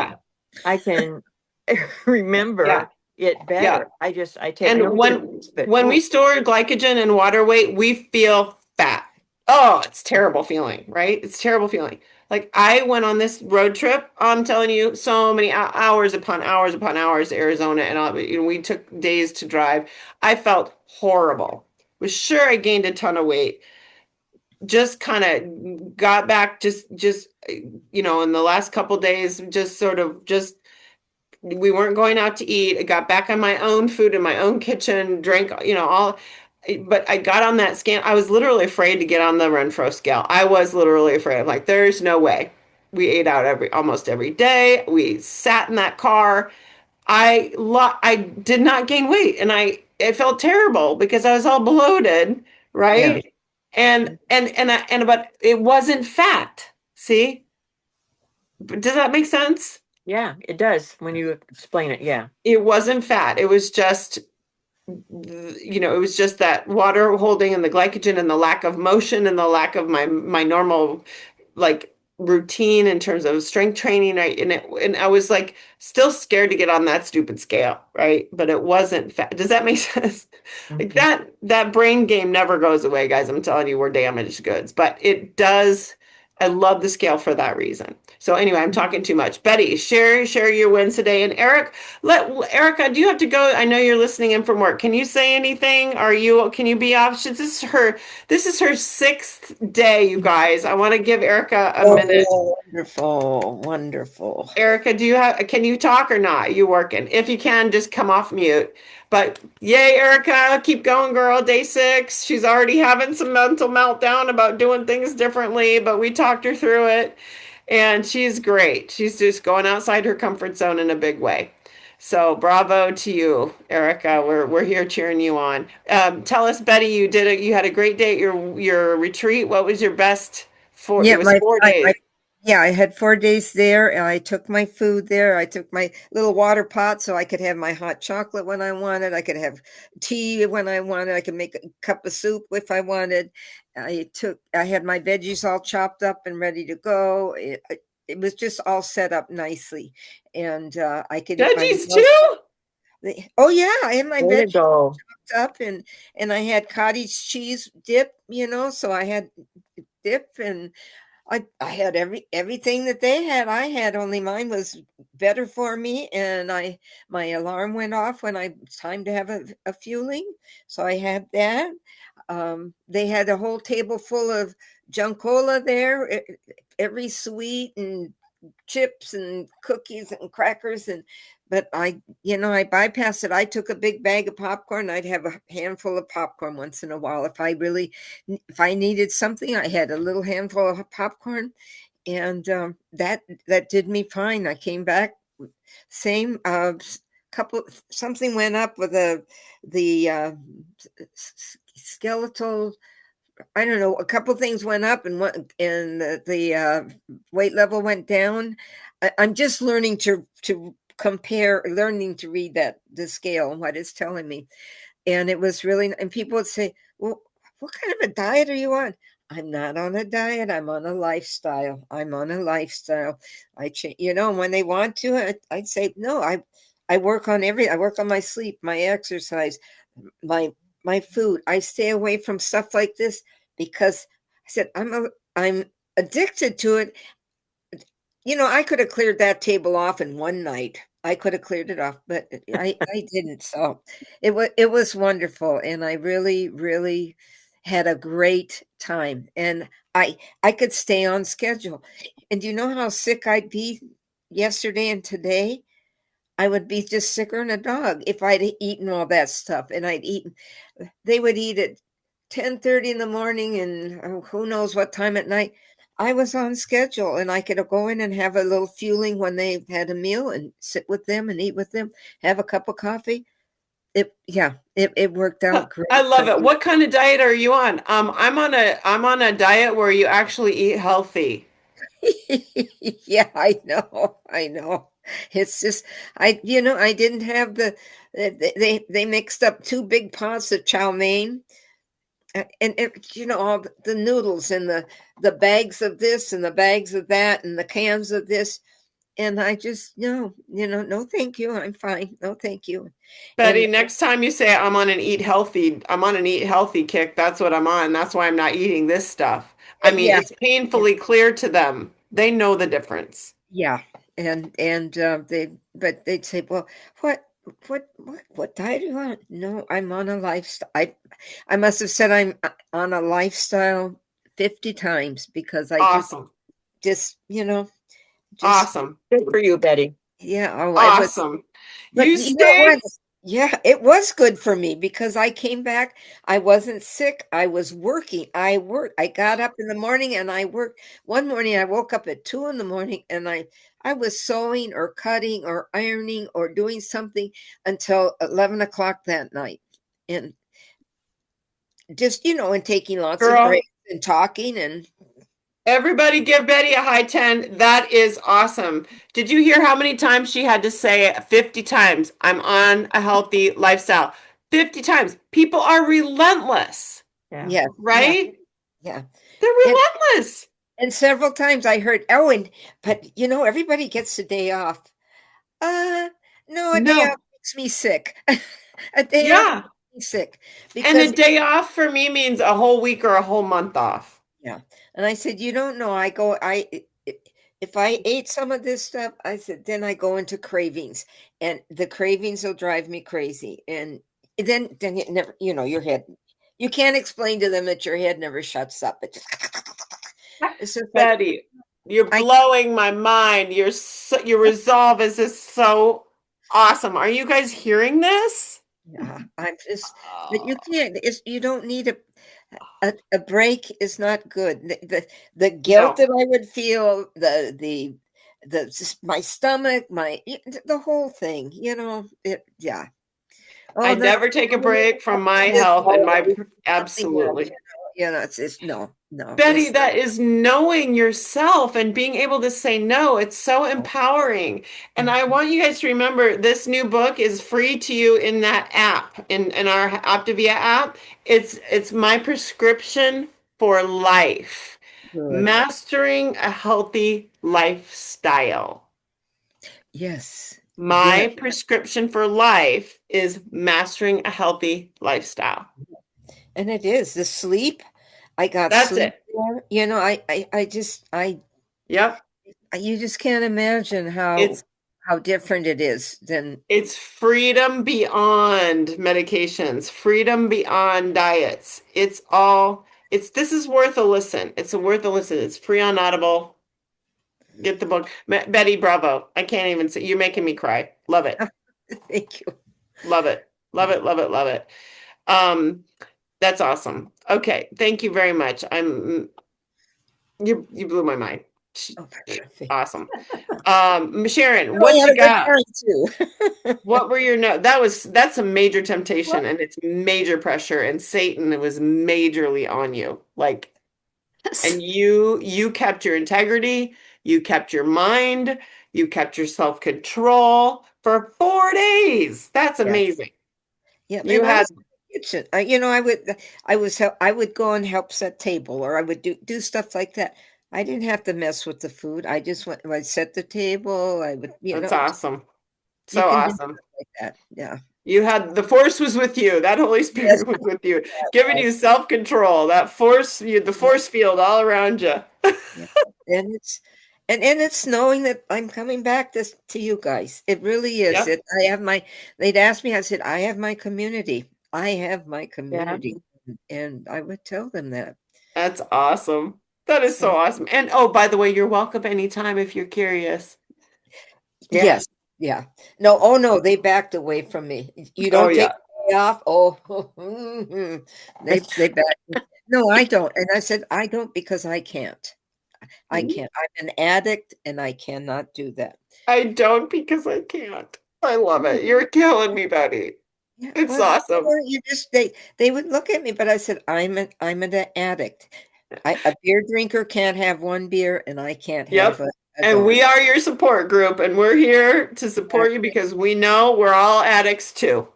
I can remember it better. I take and when we store glycogen and water weight, we feel fat. Oh, it's terrible feeling, right? It's terrible feeling. Like I went on this road trip. I'm telling you, so many hours upon hours upon hours to Arizona, and we took days to drive. I felt horrible. Was sure I gained a ton of weight. Just kind of got back, just in the last couple days, just sort of just we weren't going out to eat. I got back on my own food in my own kitchen, drank, all. But I got on that scan. I was literally afraid to get on the Renfro scale. I was literally afraid. I'm like, there's no way. We ate out almost every day. We sat in that car. I did not gain weight, and it felt terrible because I was all bloated, right? Yeah. But it wasn't fat. See? Does that make sense? Yeah, it does when you explain it. Yeah. It wasn't fat. It was just it was just that water holding and the glycogen and the lack of motion and the lack of my normal routine in terms of strength training, right? And I was like still scared to get on that stupid scale, right? But it wasn't fat. Does that make sense? Like that brain game never goes away, guys. I'm telling you, we're damaged goods, but it does. I love the scale for that reason. So anyway, I'm talking too much. Betty, share your wins today. And Erica, do you have to go? I know you're listening in from work. Can you say anything? Can you be off? This is her 6th day, you guys. I want to give Erica a minute. Wonderful. Erica, can you talk or not? Are you working? If you can, just come off mute. But yay, Erica, keep going, girl. Day 6. She's already having some mental meltdown about doing things differently, but we talked her through it. And she's great. She's just going outside her comfort zone in a big way. So bravo to you, Erica. We're here cheering you on. Tell us, Betty, you had a great day at your retreat. What was your best for? Yeah, It was 4 days. yeah, I had 4 days there, and I took my food there. I took my little water pot so I could have my hot chocolate when I wanted. I could have tea when I wanted. I could make a cup of soup if I wanted. I had my veggies all chopped up and ready to go. It was just all set up nicely, and I could eat my Veggies meals. too? Oh yeah, I had my Way to veggies go. chopped up, and I had cottage cheese dip. So I had dip, and I had everything that they had. I had, only mine was better for me, and my alarm went off when it's time to have a fueling, so I had that. They had a whole table full of junk cola there, every sweet and chips and cookies and crackers, but I bypassed it. I took a big bag of popcorn. I'd have a handful of popcorn once in a while if I needed something. I had a little handful of popcorn, and that did me fine. I came back, same couple, something went up with the skeletal, I don't know, a couple things went up, and the weight level went down. I'm just learning to compare, learning to read the scale and what it's telling me. And it was really, and people would say, well, what kind of a diet are you on? I'm not on a diet. I'm on a lifestyle. I'm on a lifestyle. I change, when they want to, I'd say, no, I work on I work on my sleep, my exercise, my food. I stay away from stuff like this because I said, I'm addicted to it. I could have cleared that table off in one night. I could have cleared it off, but I didn't. So it was wonderful, and I really, really had a great time. And I could stay on schedule. And do you know how sick I'd be yesterday and today? I would be just sicker than a dog if I'd eaten all that stuff. And they would eat at 10:30 in the morning, and who knows what time at night. I was on schedule, and I could go in and have a little fueling when they had a meal, and sit with them and eat with them, have a cup of coffee. It worked out I great for love it. me. What kind of diet are you on? I'm on a diet where you actually eat healthy. Yeah, I know. I know. It's just I didn't have they mixed up two big pots of chow mein, and all the noodles and the bags of this and the bags of that and the cans of this, and I just no thank you. I'm fine. No thank you. Betty, And next time you say I'm on an eat healthy kick, that's what I'm on. That's why I'm not eating this stuff. I mean, yeah, it's painfully clear to them. They know the difference. yeah, and they'd say, well, what diet do you want? No, I'm on a lifestyle. I must have said I'm on a lifestyle 50 times, because I Awesome. just just Awesome. Good for you, Betty. yeah. Oh, it was. Awesome. But You you know stay. what? Yeah, it was good for me because I came back. I wasn't sick. I was working. I worked. I got up in the morning and I worked. One morning I woke up at 2 in the morning, and I was sewing or cutting or ironing or doing something until 11 o'clock that night. And just, and taking lots of Girl, breaks and talking, and everybody give Betty a high 10. That is awesome. Did you hear how many times she had to say it? 50 times? I'm on a healthy lifestyle. 50 times. People are relentless, Yeah. yeah, yeah, right? yeah. They're And relentless. and several times I heard, oh, but everybody gets a day off. Uh, no, a day off No. makes me sick. A day off Yeah. makes me sick And a because, day off for me means a whole week or a whole month off. yeah. And I said, you don't know. If I ate some of this stuff, I said, then I go into cravings, and the cravings will drive me crazy. And then it never, your head, you can't explain to them that your head never shuts up. It's just like, Betty, you're I, blowing my mind. Your resolve is just so awesome. Are you guys hearing this? yeah, I'm just, but you Oh, can't, you don't need a break is not good. The guilt no. that I would feel, the my stomach, the whole thing, yeah. I Oh, no, never take a break from my health and my something else, absolutely. it's no, Betty, that is knowing yourself and being able to say no. It's so empowering. And I want you guys to remember this new book is free to you in that app, in our Optavia app. It's my prescription for life. good. Mastering a healthy lifestyle. Yes, yeah, My prescription for life is mastering a healthy lifestyle. and it is the sleep. I got That's sleep it. there. Yep. You just can't imagine It's how different it is than. It's freedom beyond medications, freedom beyond diets. This is worth a listen. It's worth a listen. It's free on Audible. Get the book. Betty, bravo. I can't even say, you're making me cry. Love it. Thank you. Love it. Love it. Love it. Love it. Um, that's awesome. Okay. Thank you very much. You blew my mind. Oh, perfect. Awesome. Sharon, I what had you a good got? time too. What were your notes? That's a major temptation and it's major pressure and Satan was majorly on you. Like, and you kept your integrity, you kept your mind, you kept your self-control for 4 days. That's Yeah, amazing. yeah, You man. I had was in the kitchen. I would go and help set table, or I would do stuff like that. I didn't have to mess with the food. I just went. I set the table. I would, That's awesome. you So can do awesome. stuff like that. Yeah. You had the force was with you. That Holy Yes, Spirit was with you, that giving you was. self-control. That force, the Yeah, force field all around you. yeah. And it's knowing that I'm coming back to you guys. It really is. Yep. They'd ask me, I said, I have my community. I have my Yeah. community. And I would tell them that. That's awesome. That is so So awesome. And oh, by the way, you're welcome anytime if you're curious. Yeah. yes, yeah. No, oh no, they backed away from me. You Oh don't take yeah. the day off. Oh, they backed. No, I don't. And I said, I don't because I can't. I can't. I'm an addict and I cannot do that. I don't because I can't. I love it. You're killing me, Betty. Yeah, It's well, awesome. you just they would look at me, but I said, I'm an addict. A beer drinker can't have one beer, and I can't have Yep. a And we donut. are your support group, and we're here to support you because we know we're all addicts too.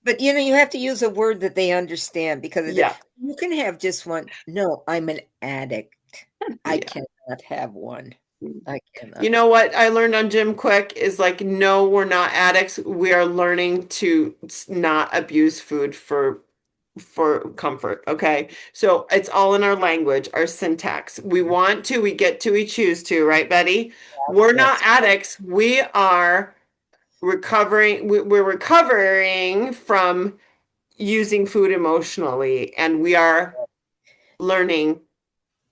But you have to use a word that they understand because Yeah. you can have just one. No, I'm an addict. I Yeah. cannot have one. I You cannot. know what I learned on Jim Quick is like, no, we're not addicts. We are learning to not abuse food for comfort. Okay. So it's all in our language, our syntax. We want to, we get to, we choose to, right, Betty? We're not Yes. addicts. We are recovering. We're recovering from using food emotionally, and we are learning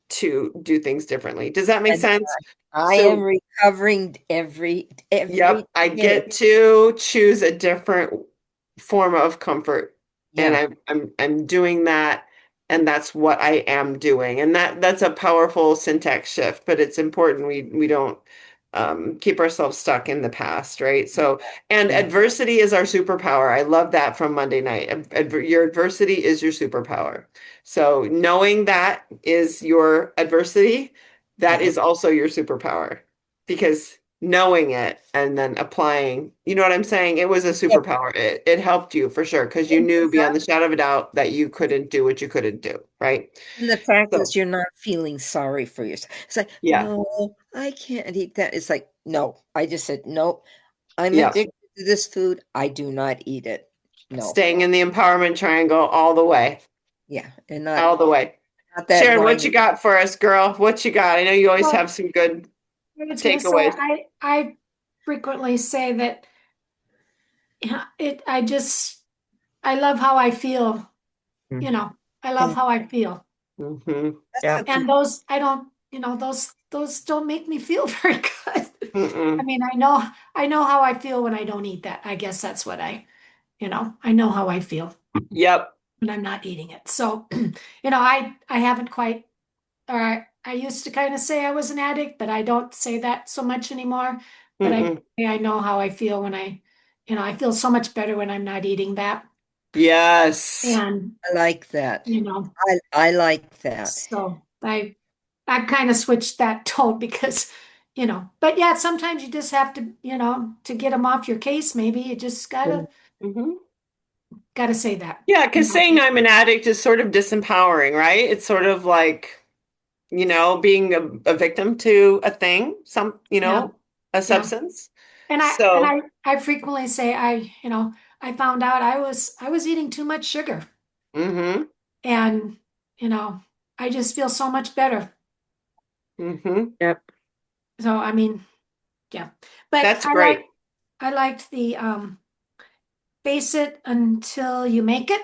to do things differently. Does that make And sense? I am So recovering every yep, I day. get to choose a different form of comfort, and Yeah. I'm doing that, and that's what I am doing, and that's a powerful syntax shift, but it's important we don't keep ourselves stuck in the past, right? So, and Yeah. adversity is our superpower. I love that from Monday night. Your adversity is your superpower. So, knowing that is your adversity, that Yeah. is also your superpower because knowing it and then applying, you know what I'm saying? It was a Yeah. superpower. It helped you for sure because you knew beyond the shadow of a doubt that you couldn't do what you couldn't do, right? And the fact So, is, you're not feeling sorry for yourself. It's like, yeah, no, I can't eat that. It's like, no, I just said, no, I'm yeah. addicted to this food. I do not eat it. No. Staying in the empowerment triangle all the way, Yeah. And not, all the way. not that Sharon, what wine. you got for us, girl? What you got? I know you always Well, have some good I was going to say, takeaways. I frequently say that I love how I feel, I love how I feel. Mm-hmm. That's Yeah. what And people, those, I don't, those don't make me feel very good. I Mm-mm. mean, I know how I feel when I don't eat that. I guess that's what I know how I feel Yep. when I'm not eating it. So, I haven't quite, or I used to kind of say I was an addict, but I don't say that so much anymore. But Mm-mm. I know how I feel when I feel so much better when I'm not eating that. Yes. And, I like that. you know, I like that. so I kind of switched that tone because, but yeah, sometimes you just have to, to get them off your case, maybe you just Mhm. gotta say that. Yeah, because saying I'm an addict is sort of disempowering, right? It's sort of like, being a victim to a thing, Yeah, a yeah. substance. And I and So, I I frequently say I found out I was eating too much sugar mm-hmm, and you know I just feel so much better. mm-hmm. Yep. So I mean, yeah. But That's great. I liked the face it until you make it,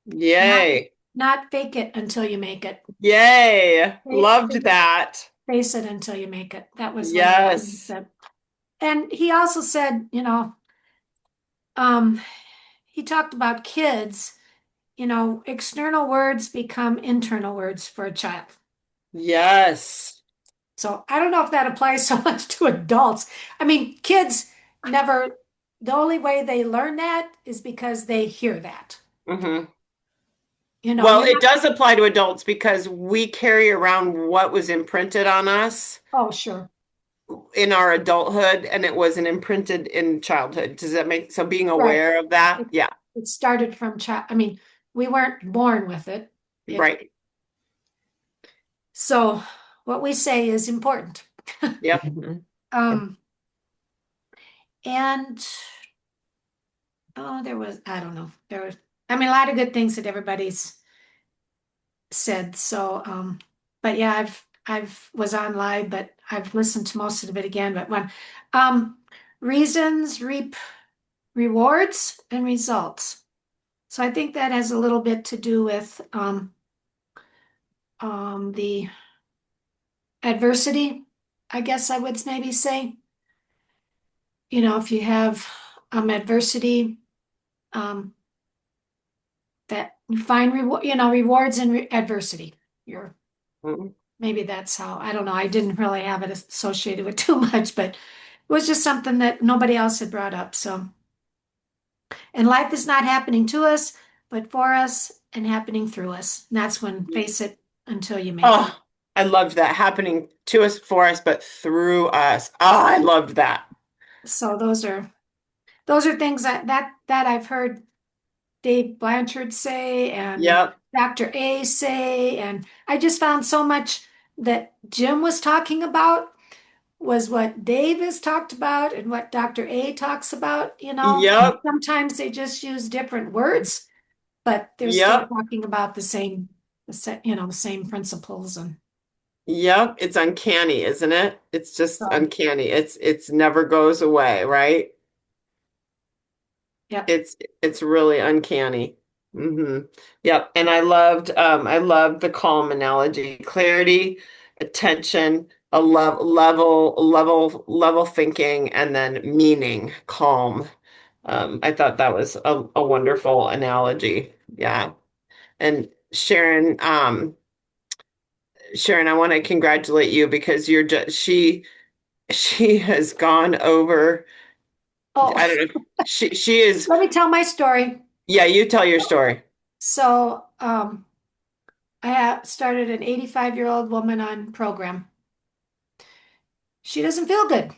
not Yay. not fake it until you make it. Yay. Loved Face that. face it until you make it. That was one of the things Yes. that. And he also said, um, he talked about kids. External words become internal words for a child. Yes. So I don't know if that applies so much to adults. I mean, kids never, the only way they learn that is because they hear that. Mm-hmm. Well, You're it not, does apply to adults because we carry around what was imprinted on us oh, sure. in our adulthood, and it wasn't imprinted in childhood. Does that make so being Right. aware of that? It, Yeah, it started from child. I mean, we weren't born with it. right. So what we say is important. Yep. Mhm. Um, and there was, I don't know, I mean, a lot of good things that everybody's said. So, but yeah, I've was on live, but I've listened to most of it again. But um, reasons reap rewards and results. So I think that has a little bit to do with the adversity, I guess I would maybe say. If you have adversity, um, that you find rewards in adversity. You're Mhm. Maybe that's how, I don't know. I didn't really have it associated with too much, but it was just something that nobody else had brought up. So, and life is not happening to us, but for us and happening through us. And that's when face it until you make it. Oh, I loved that happening to us, for us, but through us. Oh, I loved that. So those are things that I've heard Dave Blanchard say and Yep. Dr. A say, and I just found so much that Jim was talking about was what Dave has talked about and what Dr. A talks about, Yep. Sometimes they just use different words, but they're still Yep. talking about the same principles and Yep. It's uncanny, isn't it? It's just so uncanny. It's never goes away, right? yeah. It's really uncanny. Yep. And I loved the calm analogy. Clarity, attention, a level thinking, and then meaning, calm. I thought that was a wonderful analogy. Yeah. And Sharon, I want to congratulate you because you're just she has gone over. Oh, I don't know. She is. let me tell my story. Yeah, you tell your story. So, I have started an 85-year-old woman on program. She doesn't feel good.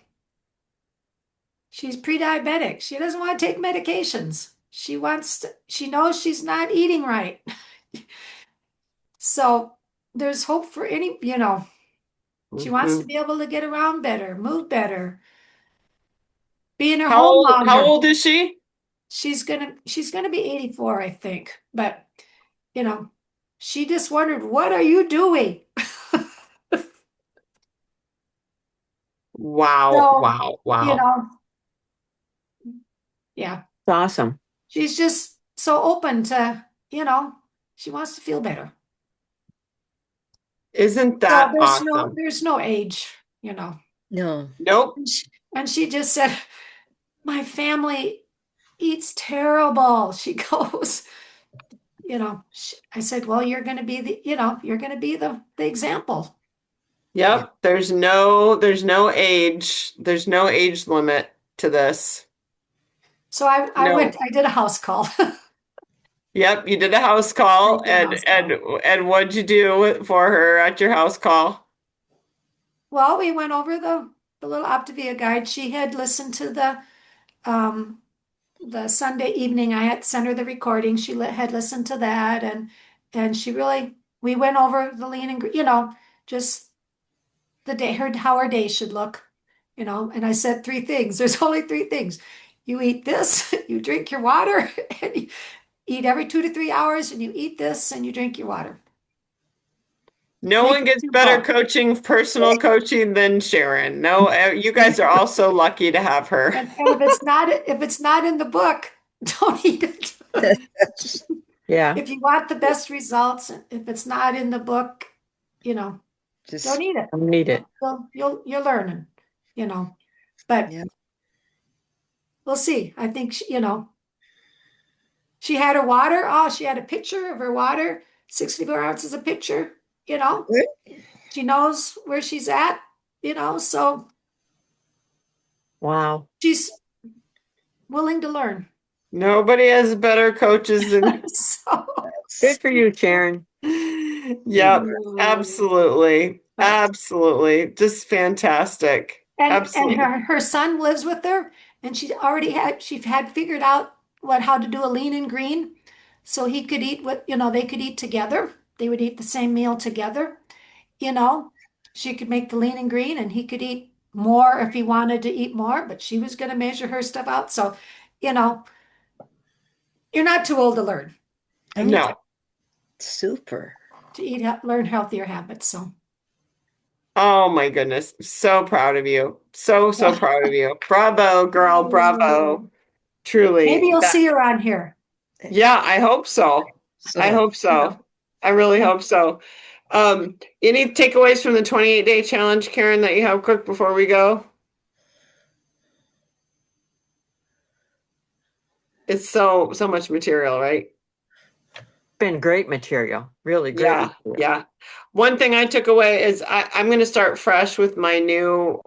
She's pre-diabetic. She doesn't want to take medications. She knows she's not eating right. So there's hope for she wants to Mhm. be able to get around better, move better, be in her How home old, how longer. old is she? She's gonna be 84, I think. But you know, she just wondered, what are you doing? Wow, So, wow, you wow. know, yeah. It's awesome. She's just so open to, she wants to feel better. Isn't So that there's no awesome? there's no age. No. Nope. And she just said, my family eats terrible. She goes, I said, well, you're going to be the example. Yep. There's no age limit to this. So I No. I did a house call. Yep, you did a house I call did a house call. and what'd you do for her at your house call? Well, we went over the little Optavia guide. She had listened to um the Sunday evening. I had sent her the recording. She had listened to that, and she really, we went over the lean and just the day, how her day should look, and I said three things. There's only three things. You eat this, you drink your water, and you eat every 2 to 3 hours, and you eat this and you drink your water. No Make one it gets better simple. coaching, personal coaching than Sharon. No, you guys are all so lucky to have her. And if it's not in the book, don't eat it. Yeah. If you want the best results, if it's not in the book, don't Just, eat it. I need it. You're learning, but yeah. we'll see. I think she had her water. Oh, she had a picture of her water, 64 ounces a pitcher. She knows where she's at. So Wow. she's willing to learn. Nobody has better coaches than So Good for you, Sharon. Yep, absolutely. But Absolutely. Just fantastic. and Absolutely. her son lives with her, and she had figured out how to do a lean and green, so he could eat they could eat together. They would eat the same meal together. you know she could make the lean and green, and he could eat more if he wanted to eat more, but she was going to measure her stuff out. So you know you're not too old to learn. No. Super. Learn healthier habits. So Oh my goodness. So proud of you. So, so proud of you. Bravo, girl. Bravo. maybe Truly. you'll see her on here. Yeah, I hope so. I hope so. I really hope so. Any takeaways from the 28-day challenge, Karen, that you have quick before we go? It's so much material, right? Been great material. Really great Yeah, material. yeah. One thing I took away is I'm going to start fresh with my new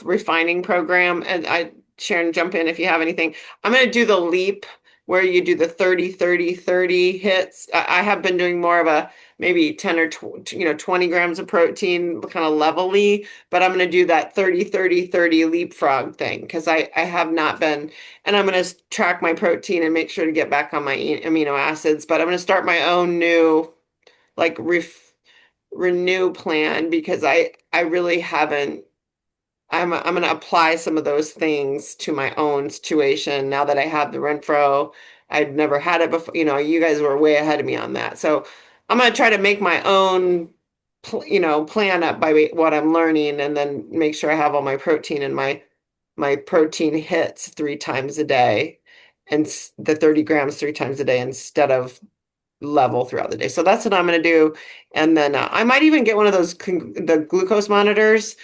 refining program. And Sharon, jump in if you have anything. I'm going to do the leap where you do the 30, 30, 30 hits. I have been doing more of a maybe 10 or 20 grams of protein kind of levelly, but I'm going to do that 30, 30, 30 leapfrog thing because I have not been, and I'm going to track my protein and make sure to get back on my amino acids, but I'm going to start my own new like renew plan because I really haven't. I'm going to apply some of those things to my own situation now that I have the Renfro. I'd never had it before. You guys were way ahead of me on that. So I'm going to try to make my own plan up by what I'm learning and then make sure I have all my protein and my protein hits 3 times a day and the 30 grams 3 times a day instead of level throughout the day. So that's what I'm going to do. And then I might even get one of those the glucose monitors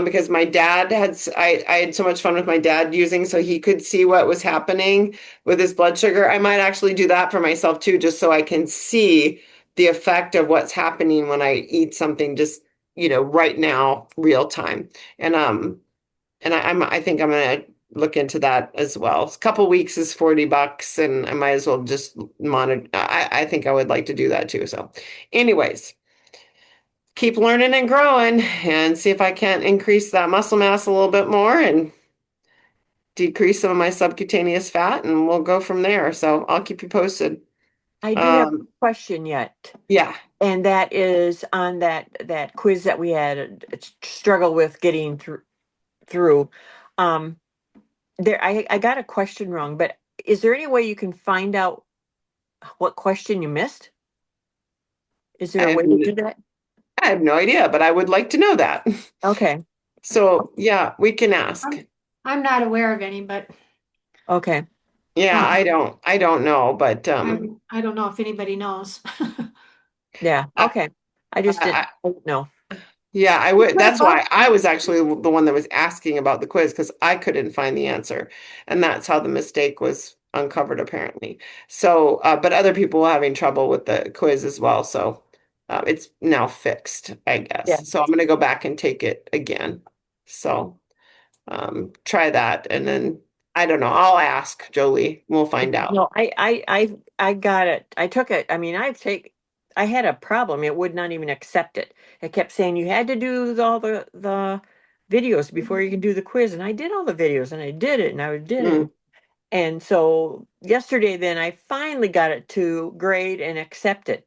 because my dad I had so much fun with my dad using so he could see what was happening with his blood sugar. I might actually do that for myself too, just so I can see the effect of what's happening when I eat something just, right now, real time. And I think I'm gonna look into that as well. A couple weeks is $40 and I might as well just monitor. I think I would like to do that too. So anyways, keep learning and growing and see if I can't increase that muscle mass a little bit more and decrease some of my subcutaneous fat and we'll go from there. So I'll keep you posted. I do have a question yet. Yeah. And that is on that quiz that we had struggle with getting through. There I got a question wrong, but is there any way you can find out what question you missed? Is there I a have, way to do that? I have no idea, but I would like to know that. Okay. So yeah, we can ask. I'm not aware of any, but Okay. Yeah, I don't know, but I don't know if anybody knows. Yeah. Okay. I just didn't know. Yeah, I would. That's why I was actually the one that was asking about the quiz because I couldn't find the answer. And that's how the mistake was uncovered, apparently. So, but other people were having trouble with the quiz as well. So, it's now fixed, I guess. Yeah. So I'm going to go back and take it again. So try that. And then I don't know. I'll ask Jolie. We'll find out. No, I got it. I took it. I mean, I had a problem. It would not even accept it. It kept saying you had to do all the videos before you can do the quiz. And I did all the videos and I did it and I did it. Mm. And so yesterday then I finally got it to grade and accept it.